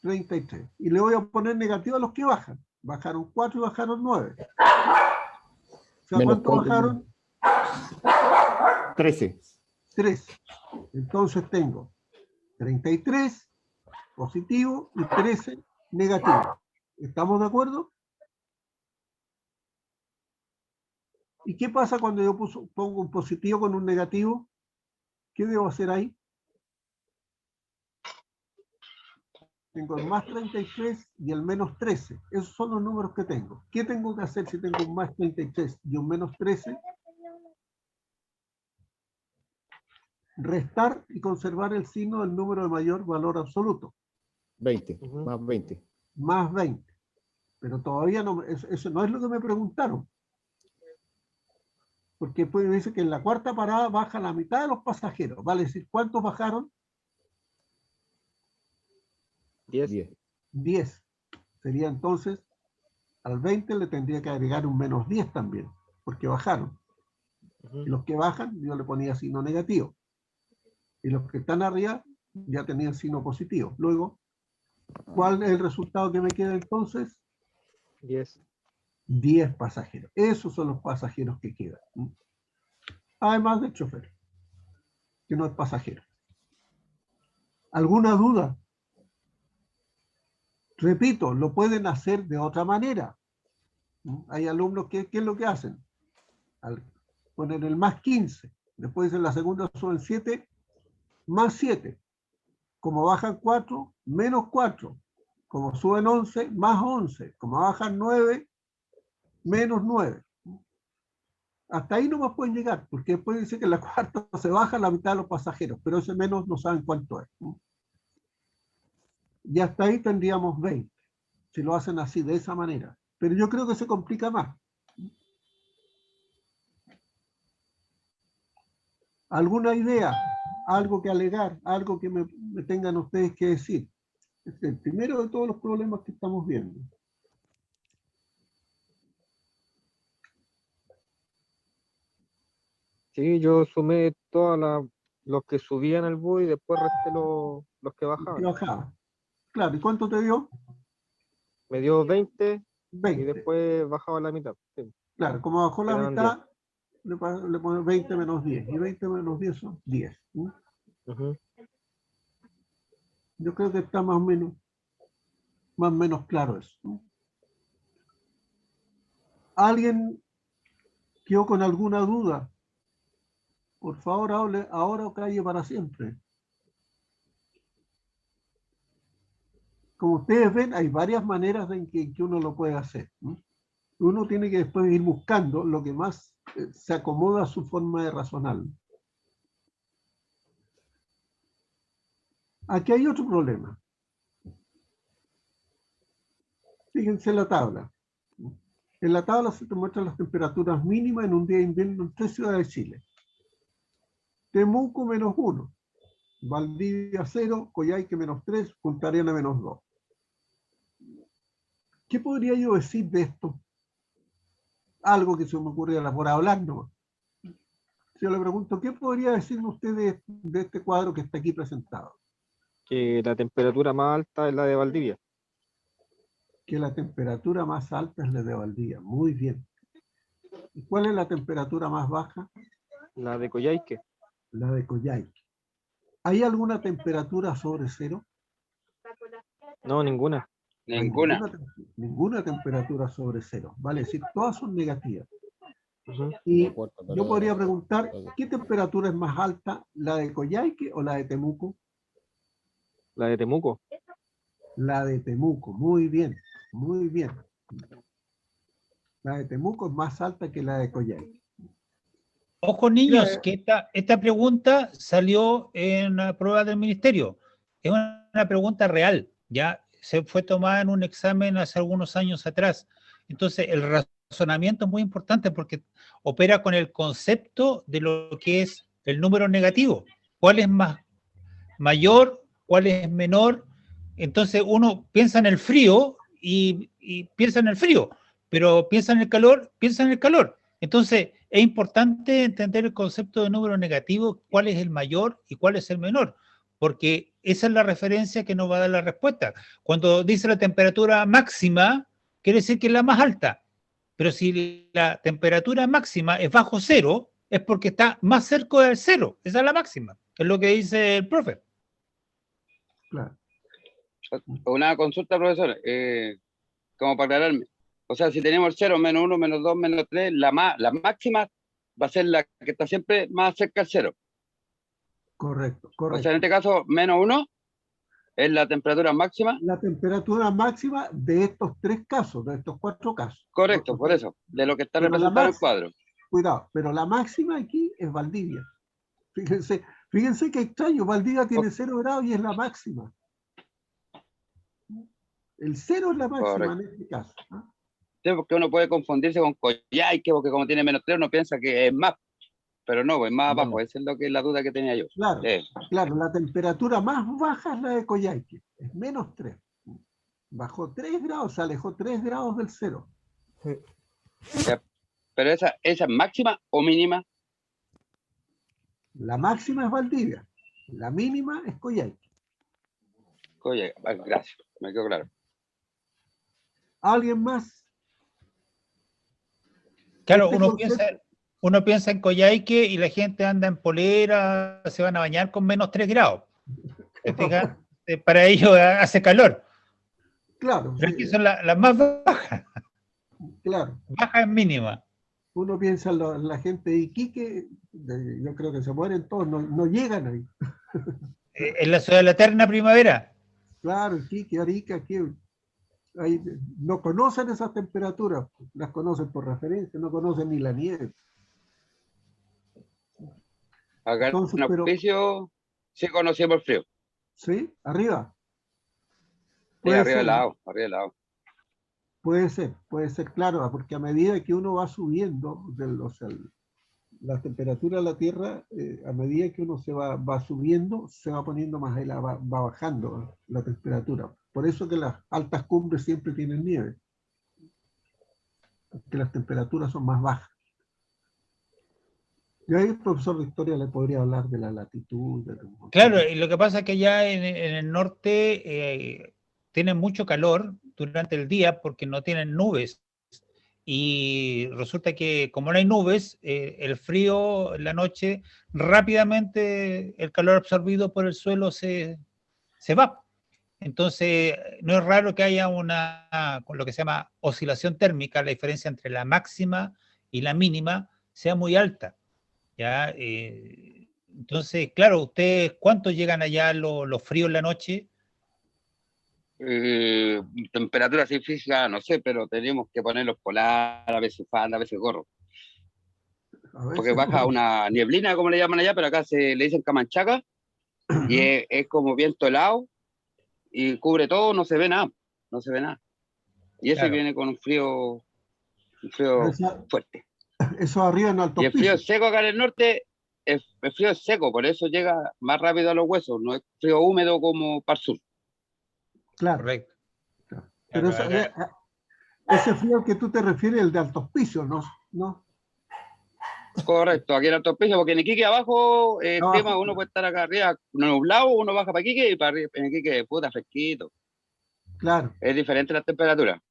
33. Y le voy a poner negativo a los que bajan. Bajaron 4 y bajaron 9. O sea, Menos ¿cuánto 4, bajaron? 13. 3. Entonces tengo 33 positivo y 13 negativo. ¿Estamos de acuerdo? ¿Y qué pasa cuando yo pongo un positivo con un negativo? ¿Qué debo hacer ahí? Tengo el más 33 y el menos 13. Esos son los números que tengo. ¿Qué tengo que hacer si tengo un más 33 y un menos 13? Restar y conservar el signo del número de mayor valor absoluto. 20, Ujú. más 20. Más 20. Pero todavía no, eso no es lo que me preguntaron. Porque después me dice que en la cuarta parada baja la mitad de los pasajeros. Vale decir, ¿cuántos bajaron? 10. 10. 10. Sería entonces, al 20 le tendría que agregar un menos 10 también, porque bajaron. Ujú. Y los que bajan, yo le ponía signo negativo. Y los que están arriba, ya tenían signo positivo. Luego, ¿cuál es el resultado que me queda entonces? 10. 10 pasajeros. Esos son los pasajeros que quedan. Además del chofer, que no es pasajero. ¿Alguna duda? Repito, lo pueden hacer de otra manera. Hay alumnos que, ¿qué es lo que hacen? Ponen el más 15, después en la segunda suben 7, más 7. Como bajan 4, menos 4. Como suben 11, más 11. Como bajan 9, menos 9. Hasta ahí no más pueden llegar, porque después dice que en la cuarta se baja la mitad de los pasajeros, pero ese menos no saben cuánto es. Y hasta ahí tendríamos 20, si lo hacen así, de esa manera. Pero yo creo que se complica más. ¿Alguna idea? ¿Algo que alegar? ¿Algo que me tengan ustedes que decir? Es el primero de todos los problemas que estamos viendo. Sí, yo sumé todos los que subían al bus y después resté los que Que bajaban. bajaba. Claro, ¿y cuánto te dio? Me dio 20 y 20. después bajaba la mitad. Sí, Claro, como bajó la quedaban mitad, le pones 20 menos 10. Y 20 menos 10 son 10. 10. Ujú. Yo creo que está más o menos claro eso. ¿Alguien quedó con alguna duda? Por favor, hable ahora o calle para siempre. Como ustedes ven, hay varias maneras en que uno lo puede hacer. Uno tiene que después ir buscando lo que más se acomoda a su forma de razonar. Aquí hay otro problema. Fíjense en la tabla. En la tabla se te muestran las temperaturas mínimas en un día de invierno en 3 ciudades de Chile. Temuco menos 1, Valdivia 0, Coyhaique menos 3, Punta Arenas menos 2. ¿Qué podría yo decir de esto? Algo que se me ocurriera por hablar, ¿no? Si yo le pregunto, ¿qué podría decirme usted de este cuadro que está aquí presentado? Que la temperatura más alta es la de Valdivia. Que la temperatura más alta es la de Valdivia. Muy bien. ¿Y cuál es la temperatura más baja? La de Coyhaique. La de Coyhaique. ¿Hay alguna temperatura sobre cero? No, ninguna. No hay Ninguna. ninguna temperatura sobre cero, vale decir, todas son negativas. Ujú. Y yo podría preguntar, ¿qué temperatura es más alta, la de Coyhaique o la de Temuco? La de Temuco. La de Temuco, muy bien, muy bien. La de Temuco es más alta que la de Coyhaique. Ojo, niños, Mira, que esta pregunta salió en la prueba del ministerio. Es una pregunta real, ya se fue tomada en un examen hace algunos años atrás. Entonces, el razonamiento es muy importante porque opera con el concepto de lo que es el número negativo. ¿Cuál es mayor? ¿Cuál es menor? Entonces, uno piensa en el frío y piensa en el frío, pero piensa en el calor, piensa en el calor. Entonces, es importante entender el concepto de número negativo, cuál es el mayor y cuál es el menor, porque esa es la referencia que nos va a dar la respuesta. Cuando dice la temperatura máxima, quiere decir que es la más alta, pero si la temperatura máxima es bajo cero, es porque está más cerca del cero. Esa es la máxima, es lo que dice el profe. claro. Una consulta, profesor, como para aclararme. O sea, si tenemos el 0, -1, -2, -3, la máxima va a ser la que está siempre más cerca del 0. Correcto, O correcto. sea, en este caso, -1 es la temperatura máxima. La temperatura máxima de estos 3 casos, de estos 4 casos. Correcto, por eso, de lo que está Pero la representado en el máxima, cuadro. cuidado, pero la máxima aquí es Valdivia. Fíjense qué extraño, Valdivia tiene 0 grados y es la máxima. El 0 es la máxima Correcto. en este caso, ¿no? Sí, porque uno puede confundirse con Coyhaique, porque como tiene -3, uno piensa que es más, pero no, es más abajo. Esa es la duda que tenía yo. Claro, claro, la temperatura más baja es la de Coyhaique, es -3. Bajó 3 grados, se alejó 3 grados del 0. Pero esa es máxima o mínima. La máxima es Valdivia, la mínima es Coyhaique. Coyhaique, gracias, me quedó claro. ¿Alguien más? Claro, Este uno piensa en Coyhaique y la gente anda en polera, se van a bañar con -3 grados. ¿Te fijas? Para ellos hace calor. Claro, Pero sí, aquí son las más bajas. claro. Baja es mínima. Uno piensa en la gente de Iquique, yo creo que se mueren todos, no llegan ahí. En la ciudad de la eterna primavera. Claro, Iquique, Arica, aquí ahí no conocen esas temperaturas, las conocen por referencia, no conocen ni la nieve. Acá Entonces, en pero, auspicio sí conocemos el frío. ¿sí? Arriba. Sí, Puede arriba ser, del lado, arriba del lado. puede ser, claro, porque a medida que uno va subiendo, o sea, la temperatura de la Tierra, a medida que uno se va subiendo, se va poniendo más helada, va bajando la temperatura. Por eso que las altas cumbres siempre tienen nieve, porque las temperaturas son más bajas. Y ahí el profesor de historia le podría hablar de la latitud. Claro, y lo que pasa es que ya en el norte tienen mucho calor durante el día porque no tienen nubes. Y resulta que como no hay nubes, el frío en la noche, rápidamente el calor absorbido por el suelo se va. Entonces, no es raro que haya lo que se llama oscilación térmica, la diferencia entre la máxima y la mínima sea muy alta. ¿Ya? Entonces, claro, ¿ustedes cuántos llegan allá los fríos en la noche? Temperatura así física, no sé, pero tenemos que poner los polar, a veces fan, a veces gorro. Porque baja una nieblina, como le llaman allá, pero acá le dicen camanchaca, y es como viento helado, y cubre todo, no se ve nada, no se ve nada. Y ese Claro. viene con un frío fuerte. Eso arriba en altos Y el frío pisos. seco acá en el norte, el frío es seco, por eso llega más rápido a los huesos, no es frío húmedo como para el sur. Claro. Correcto. Claro. Pero ese frío al que tú te refieres, el de altos pisos, ¿no? Correcto, aquí en Alto Hospicio, porque en Iquique abajo el Abajo, clima, uno puede estar acá arriba nublado, uno baja para Iquique y para arriba, en Iquique puta fresquito. Claro. Es diferente la temperatura.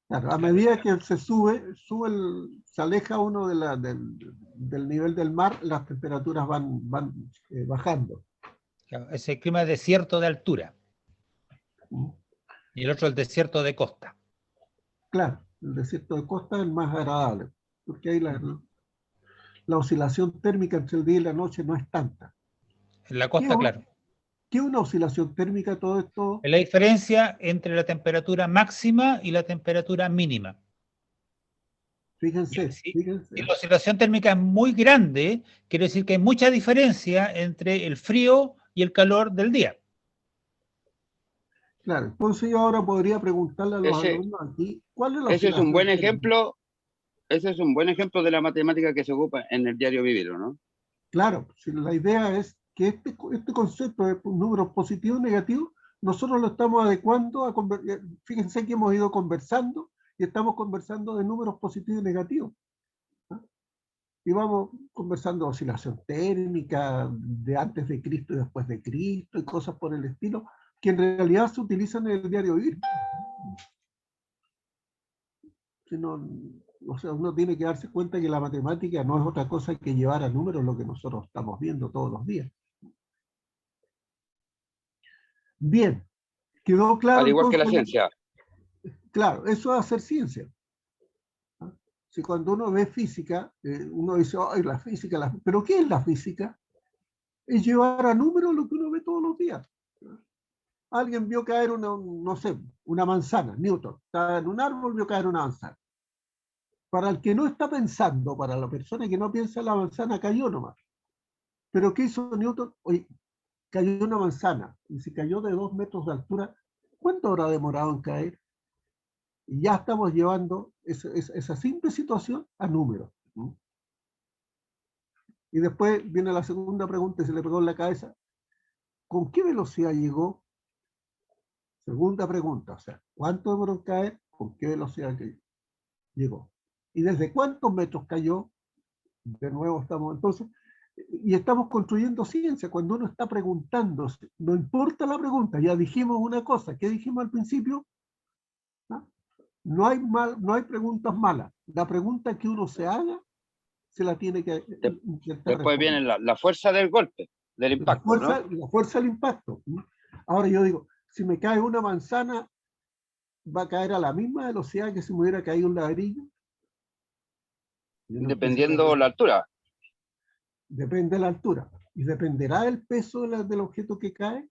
Claro, a medida que se se aleja uno del nivel del mar, las temperaturas van bajando. Es el clima desierto de altura. ¿Mm? Y el otro el desierto de costa. Claro, el desierto de costa es el más agradable, porque ahí la oscilación térmica entre el día y la noche no es tanta. En la ¿Qué costa, es, claro. ¿Qué es una oscilación térmica? Todo esto, Es la diferencia entre la temperatura máxima y la temperatura mínima. fíjense, Si fíjense. la oscilación térmica es muy grande, quiere decir que hay mucha diferencia entre el frío y el calor del día. Claro, entonces yo ahora podría preguntarle a los Ese, alumnos aquí, ¿cuál es la ese es un oscilación buen térmica? ejemplo, ese es un buen ejemplo de la matemática que se ocupa en el diario vivir, ¿no? Claro, si la idea es que este concepto de números positivos y negativos, nosotros lo estamos adecuando a fíjense que hemos ido conversando y estamos conversando de números positivos y negativos. ¿No? Y vamos conversando de oscilación térmica, de antes de Cristo y después de Cristo, y cosas por el estilo, que en realidad se utilizan en el diario vivir. Si no, o sea, uno tiene que darse cuenta que la matemática no es otra cosa que llevar a números lo que nosotros estamos viendo todos los días. Bien, quedó claro. Al igual que la entonces, ciencia. claro, eso es hacer ciencia. ¿No? Si cuando uno ve física, uno dice, ay, la física, pero ¿qué es la física? Es llevar a números lo que uno ve todos los días. ¿No? Alguien vio caer no sé, una manzana, Newton, estaba en un árbol, vio caer una manzana. Para el que no está pensando, para la persona que no piensa en la manzana, cayó nomás. Pero ¿qué hizo Newton? Oye, cayó una manzana, y si cayó de 2 metros de altura, ¿cuánto habrá demorado en caer? Y ya estamos llevando esa simple situación a números. ¿No? Y después viene la segunda pregunta y se le pegó en la cabeza. ¿Con qué velocidad llegó? Segunda pregunta, o sea, ¿cuánto demoró en caer? ¿Con qué velocidad llegó? ¿Y desde cuántos metros cayó? De nuevo estamos, entonces, y estamos construyendo ciencia. Cuando uno está preguntándose, no importa la pregunta, ya dijimos una cosa, ¿qué dijimos al principio? ¿No? No hay preguntas malas. La pregunta que uno se haga, se la tiene que intentar Después viene responder. la fuerza del golpe, del impacto, ¿no? La fuerza del impacto. ¿No? Ahora yo digo, si me cae una manzana, ¿va a caer a la misma velocidad que si me hubiera caído un ladrillo? Dependiendo la altura. Depende de la altura. ¿Y dependerá del peso del objeto que cae?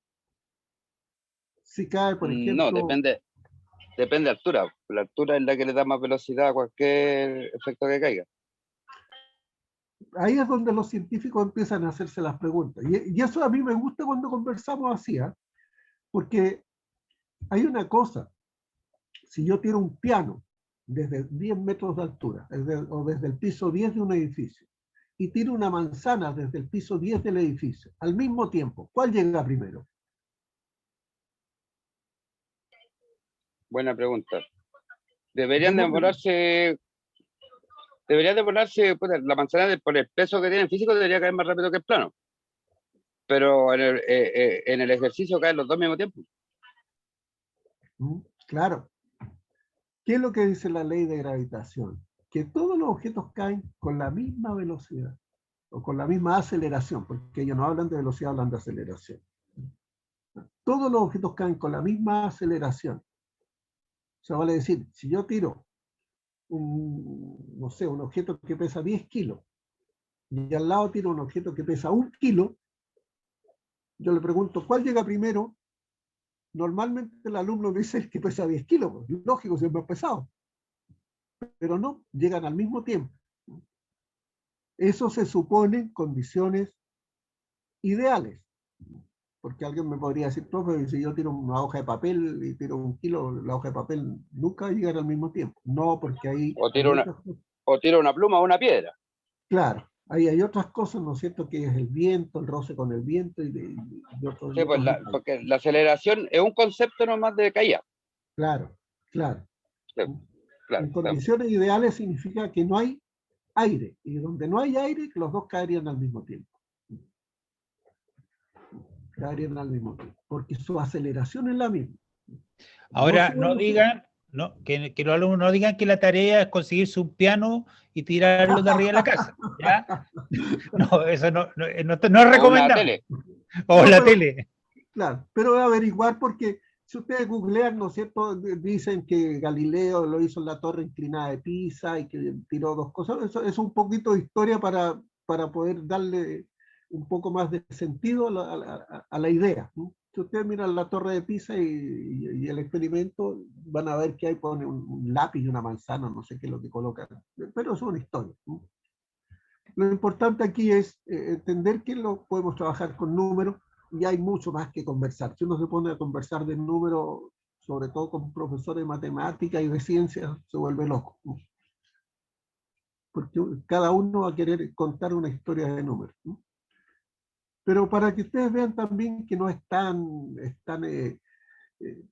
Si cae, por ejemplo... No, depende de altura. La altura es la que le da más velocidad a cualquier efecto que caiga. Ahí es donde los científicos empiezan a hacerse las preguntas. Y eso a mí me gusta cuando conversamos así, ¿eh? Porque hay una cosa. Si yo tiro un piano desde 10 metros de altura, o desde el piso 10 de un edificio, y tiro una manzana desde el piso 10 del edificio, al mismo tiempo, ¿cuál llega primero? Buena pregunta. Deberían demorarse, pues, la manzana por el peso que tiene el físico debería caer más rápido que el plano. Pero en el ejercicio caen los dos al mismo tiempo. Claro. ¿Qué es lo que dice la ley de gravitación? Que todos los objetos caen con la misma velocidad o con la misma aceleración, porque ellos no hablan de velocidad, hablan de aceleración. Todos los objetos caen con la misma aceleración. O sea, vale decir, si yo tiro no sé, un objeto que pesa 10 kilos y al lado tiro un objeto que pesa 1 kilo, yo le pregunto, ¿cuál llega primero? Normalmente el alumno dice el que pesa 10 kilos, pues, lógico, siempre es pesado. Pero no, llegan al mismo tiempo. Eso se supone en condiciones ideales. Porque alguien me podría decir, profe, si yo tiro una hoja de papel y tiro 1 kilo, la hoja de papel nunca va a llegar al mismo tiempo. No, porque ahí... O tiro una pluma o una piedra. Claro, ahí hay otras cosas, ¿no es cierto? Que es el viento, el roce con el viento y otros... Sí, pues porque la aceleración es un concepto nomás de caída. Claro, claro. Sí, claro, En condiciones ideales significa que no hay aire, y donde no hay aire, los dos caerían al mismo tiempo. Caerían al mismo tiempo, porque su aceleración es la misma. Ahora, no digan, que los alumnos no digan que la tarea es conseguirse un piano y tirarlo de arriba de la casa. ¿Ya? No, eso no es recomendable. O No, la pero- tele. Claro, pero voy a averiguar porque si ustedes googlean, ¿no es cierto? Dicen que Galileo lo hizo en la torre inclinada de Pisa y que tiró dos cosas. Eso es un poquito de historia para poder darle un poco más de sentido a la idea, ¿no? Si ustedes miran la torre de Pisa y el experimento, van a ver que ahí pone un lápiz y una manzana, no sé qué es lo que colocan. Pero eso es una historia, ¿no? Lo importante aquí es entender que lo podemos trabajar con números y hay mucho más que conversar. Si uno se pone a conversar de números, sobre todo con profesores de matemática y de ciencias, se vuelve loco, ¿no? Porque cada uno va a querer contar una historia de números, ¿no? Pero para que ustedes vean también que no es eh,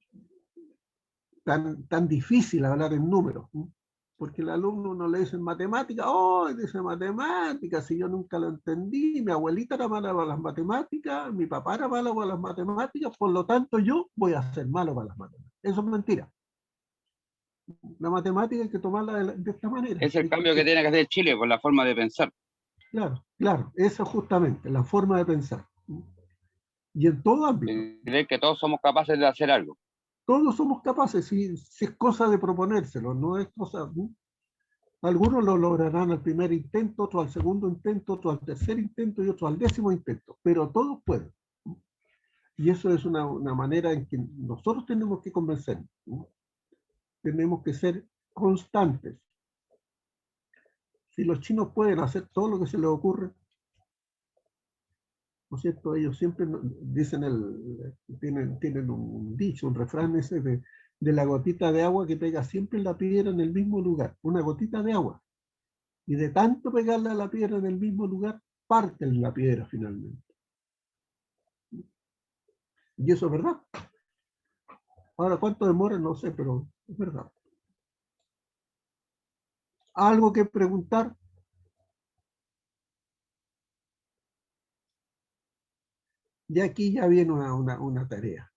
tan difícil hablar en números, ¿no? Porque el alumno no le dice matemáticas, oh, dice matemáticas, si yo nunca lo entendí, mi abuelita era mala para las matemáticas, mi papá era malo para las matemáticas, por lo tanto yo voy a ser malo para las matemáticas. Eso es mentira. La matemática hay que tomarla de esta manera. Es el cambio que tiene que hacer Chile por la forma de pensar. Claro, claro, eso es justamente la forma de pensar. Y en todo ámbito. Creer que todos somos capaces de hacer algo. Todos somos capaces, si es cosa de proponérselo, no es cosa... ¿no? Algunos lo lograrán al primer intento, otros al segundo intento, otros al tercer intento y otros al 10º intento, pero todos pueden. Y eso es una manera en que nosotros tenemos que convencernos, ¿no? Tenemos que ser constantes. Si los chinos pueden hacer todo lo que se les ocurre, ¿no es cierto? Ellos siempre dicen, tienen un dicho, un refrán ese de la gotita de agua que pega siempre en la piedra en el mismo lugar, una gotita de agua. Y de tanto pegarle a la piedra en el mismo lugar, parten la piedra finalmente. Y eso es verdad. Ahora, ¿cuánto demora? No sé, pero es verdad. ¿Algo que preguntar? Y aquí ya viene una tarea.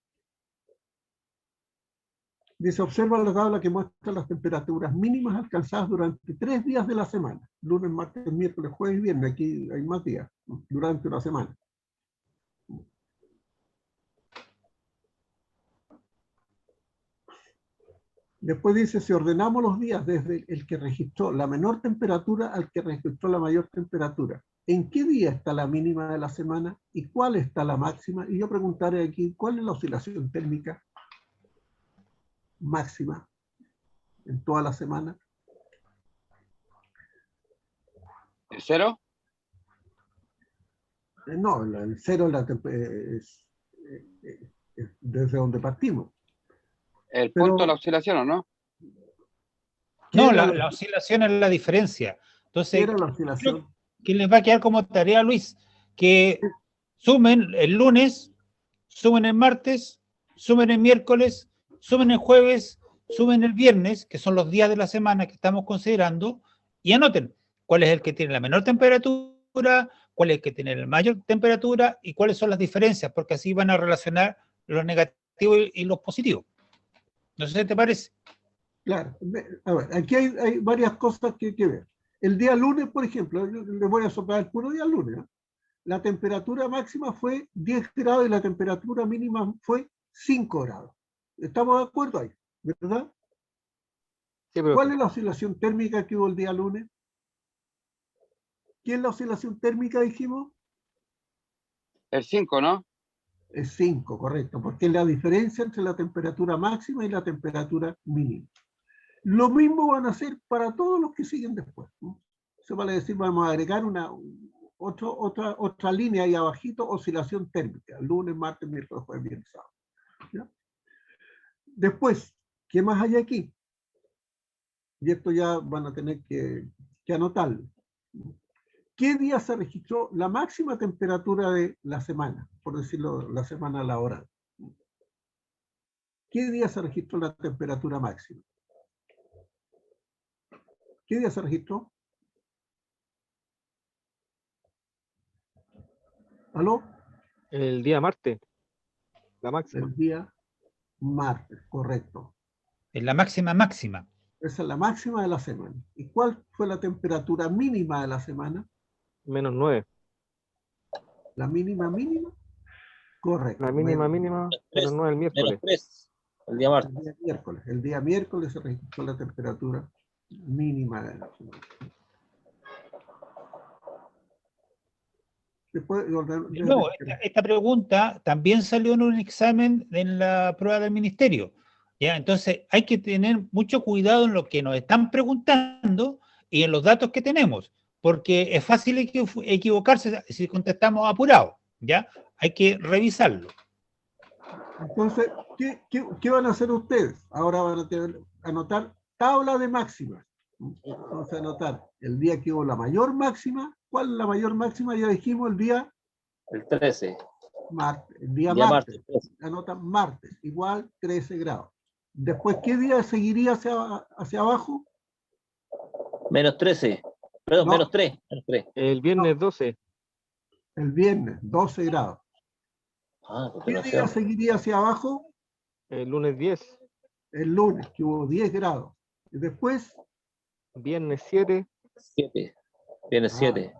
Dice, observa la tabla que muestra las temperaturas mínimas alcanzadas durante 3 días de la semana. Lunes, martes, miércoles, jueves y viernes. Aquí hay más días, ¿no? Durante una semana. Después dice, si ordenamos los días desde el que registró la menor temperatura al que registró la mayor temperatura, ¿en qué día está la mínima de la semana y cuál está la máxima? Y yo preguntaré aquí, ¿cuál es la oscilación térmica máxima en toda la semana? ¿El cero? No, el cero es desde donde partimos. ¿El Pero, punto de la oscilación o no? ¿qué No, era la oscilación es la diferencia. ¿qué Entonces, era la oscilación? creo que les va a quedar como tarea, Luis, que sumen el lunes, sumen el martes, sumen el miércoles, sumen el jueves, sumen el viernes, que son los días de la semana que estamos considerando, y anoten cuál es el que tiene la menor temperatura, cuál es el que tiene la mayor temperatura y cuáles son las diferencias, porque así van a relacionar los negativos y los positivos. No sé si te parece. Claro, a ver, aquí hay varias cosas que hay que ver. El día lunes, por ejemplo, les voy a soplar el puro día lunes, ¿no? La temperatura máxima fue 10 grados y la temperatura mínima fue 5 grados. ¿Estamos de acuerdo ahí? ¿Verdad? Sí, ¿Cuál profe. es la oscilación térmica que hubo el día lunes? ¿Qué es la oscilación térmica, dijimos? El 5, ¿no? Es 5, correcto, porque es la diferencia entre la temperatura máxima y la temperatura mínima. Lo mismo van a hacer para todos los que siguen después, ¿no? Se vale decir, vamos a agregar otra línea ahí abajito, oscilación térmica, lunes, martes, miércoles, jueves, viernes, sábado. ¿Ya? Después, ¿qué más hay aquí? Y esto ya van a tener que anotarlo. ¿Qué día se registró la máxima temperatura de la semana? Por decirlo, la semana laboral. ¿Qué día se registró la temperatura máxima? ¿Qué día se registró? ¿Aló? El día martes, la máxima. El día martes, correcto. Es la máxima máxima. Esa es la máxima de la semana. ¿Y cuál fue la temperatura mínima de la semana? -9. La mínima mínima Correcto. La mínima, mínima, pero no el miércoles. -3, el día martes. El día miércoles se registró la temperatura mínima de la semana. Después, De nuevo, esta pregunta también salió en un examen en la prueba del ministerio. ¿Ya? Entonces hay que tener mucho cuidado en lo que nos están preguntando y en los datos que tenemos, porque es fácil equivocarse si contestamos apurado. ¿Ya? Hay que revisarlo. Entonces, ¿qué van a hacer ustedes? Ahora van a tener, anotar tabla de máximas. Vamos a anotar el día que hubo la mayor máxima. ¿Cuál es la mayor máxima? Ya dijimos el día El 13. martes. El día Ya martes. martes. Anotan martes, igual 13 grados. Después, ¿qué día seguiría hacia abajo? -13. Perdón, No. -3. El viernes 12. El viernes, 12 grados. Ah, ¿Qué día continuación. seguiría hacia abajo? El lunes 10. El lunes, que hubo 10 grados. Y después, Viernes 7. 7. Viene 7.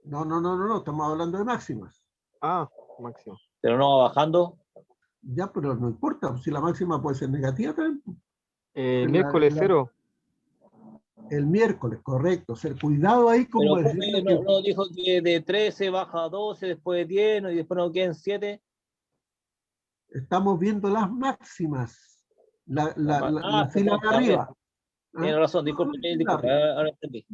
no, estamos hablando de máximas. Ah, máximo. Pero no va bajando. Ya, pero no importa, si la máxima puede ser negativa también. Miércoles 0. El miércoles, correcto. O sea, cuidado ahí Pero como profe, decirle no, no dijo que de 13 baja a 12, después de 10, y después no quedan 7. estamos viendo las máximas. La fila de perdón, arriba. Tiene razón, disculpe, ahora entendí.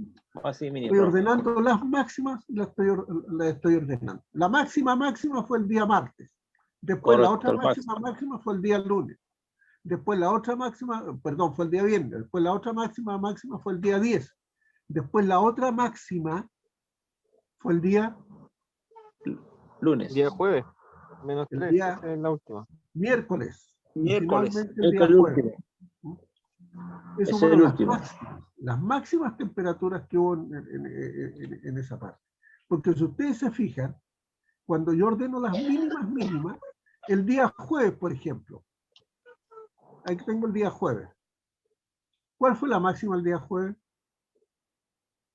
Así mínimo. Estoy ordenando las máximas, las estoy ordenando. La máxima fue el día martes. Después Correcto, la otra el máxima fue el día lunes. Después la otra máxima, perdón, fue el día viernes. Después la otra máxima fue el día 10. Después la otra máxima fue el día Lunes. Día jueves. El -3. día- Esa es la última. miércoles. Y Miércoles. finalmente el día El jueves. último. Esas Ese es fueron el las último. máximas, las máximas temperaturas que hubo en esa parte. Porque si ustedes se fijan, cuando yo ordeno las mínimas, el día jueves, por ejemplo, ahí tengo el día jueves. ¿Cuál fue la máxima el día jueves?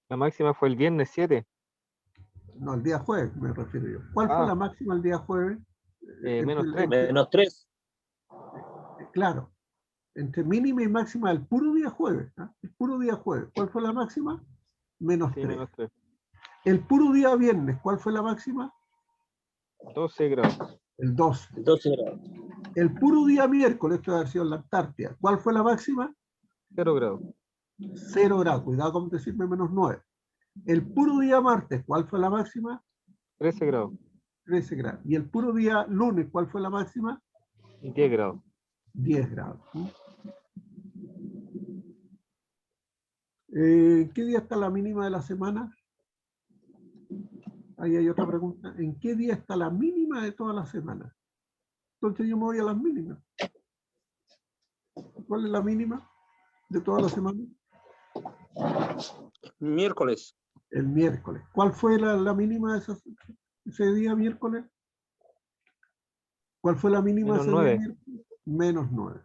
La máxima fue el viernes 7. No, el día jueves me refiero yo. ¿Cuál fue la máxima el día jueves? -3. -3. Claro, entre mínima y máxima el puro día jueves. ¿Ah? El puro día jueves. ¿Cuál fue la máxima? -3. Sí, -3. El puro día viernes, ¿cuál fue la máxima? 12 grados. El 12. 12 grados. El puro día miércoles, esto debe haber sido en la Antártida, ¿cuál fue la máxima? 0 grados. 0 grados, cuidado con decirme -9. El puro día martes, ¿cuál fue la máxima? 13 grados. 13 grados. Y el puro día lunes, ¿cuál fue la máxima? 10 grados. 10 grados. ¿Qué día está la mínima de la semana? Ahí hay otra pregunta. ¿En qué día está la mínima de toda la semana? Entonces yo me voy a las mínimas. ¿Cuál es la mínima de toda la semana? Miércoles. El miércoles. ¿Cuál fue la mínima de ese día miércoles? ¿Cuál fue la mínima de ese día miércoles? -9.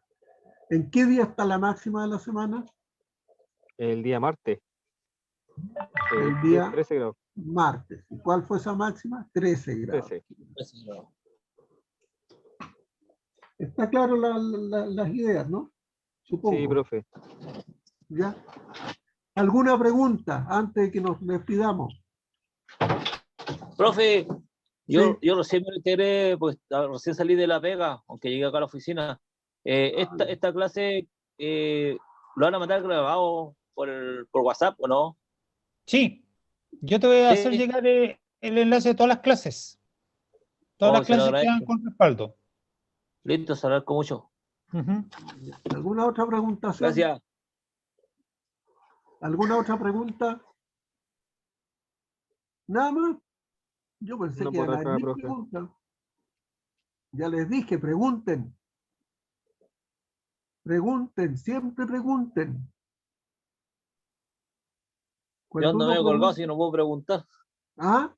¿En qué día está la máxima de la semana? El día martes. El día 13 grados. martes. ¿Y cuál fue esa máxima? 13 grados. 13. 13 grados. Está claro las ideas, ¿no? Supongo. Sí, profe. ¿Ya? ¿Alguna pregunta antes de que nos despidamos? Profe, yo Sí. recién me enteré, pues recién salí de la pega, aunque llegué acá a la oficina. Esta clase lo van a mandar grabado por WhatsApp, ¿o no? Sí, yo te voy a hacer Sí. llegar el enlace de todas las clases. Todas Oh, las se lo clases quedan agradezco. con respaldo. Listo, se agradezco mucho. Ujú. ¿Alguna otra pregunta? Gracias. ¿Alguna otra pregunta? ¿Nada más? Yo pensé No que por iban a acá, haber profe. preguntas. Ya les dije, pregunten. Pregunten, siempre pregunten. Yo Cuando ando uno medio colgado, pregunta- si no puedo preguntar. ¿Ah?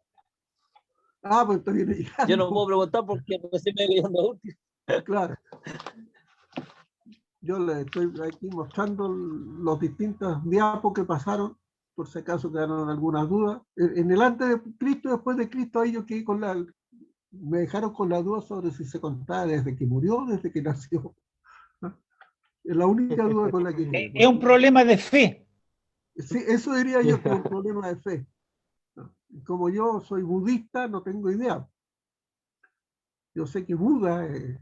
Pues estoy llegando. Yo no puedo preguntar porque recién me quedé andando último. Claro. Yo les estoy aquí mostrando los distintos diapos que pasaron, por si acaso quedaron algunas dudas. En el antes de Cristo, después de Cristo, ahí yo quedé con me dejaron con la duda sobre si se contaba desde que murió o desde que nació. Es la única duda con la que quedé. Es un problema de fe. Sí, eso diría yo que es un problema de fe. Como yo soy budista, no tengo idea. Yo sé que Buda es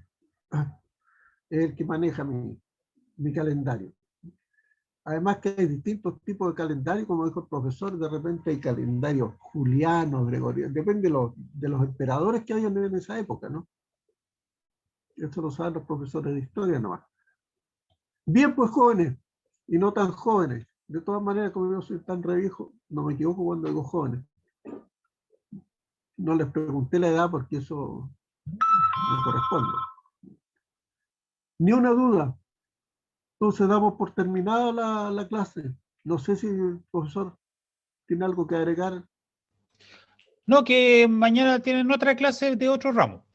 el que maneja mi calendario. Además que hay distintos tipos de calendario, como dijo el profesor, de repente hay calendarios julianos, gregorianos, depende de los emperadores que hayan en esa época, ¿no? Eso lo saben los profesores de historia nomás. Bien, pues jóvenes, y no tan jóvenes. De todas maneras, como yo soy tan re viejo, no me equivoco cuando digo jóvenes. No les pregunté la edad porque eso no corresponde. Ni una duda. Entonces damos por terminada la clase. No sé si el profesor tiene algo que agregar. No, que mañana tienen otra clase de otro ramo,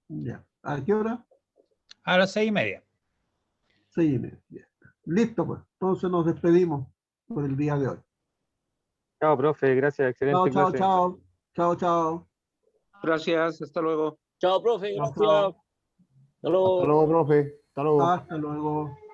Ya. ¿A qué hora? a las 6:30. 6:30. Ya. Listo, pues. Entonces nos despedimos por el día de hoy. Chao, profe, gracias, excelente Chao, chao, clase. chao. Chao, chao. Gracias, hasta luego. Chao, profe, Chao, gracias. chao. Hasta luego. Hasta luego, profe. Hasta luego. Hasta luego.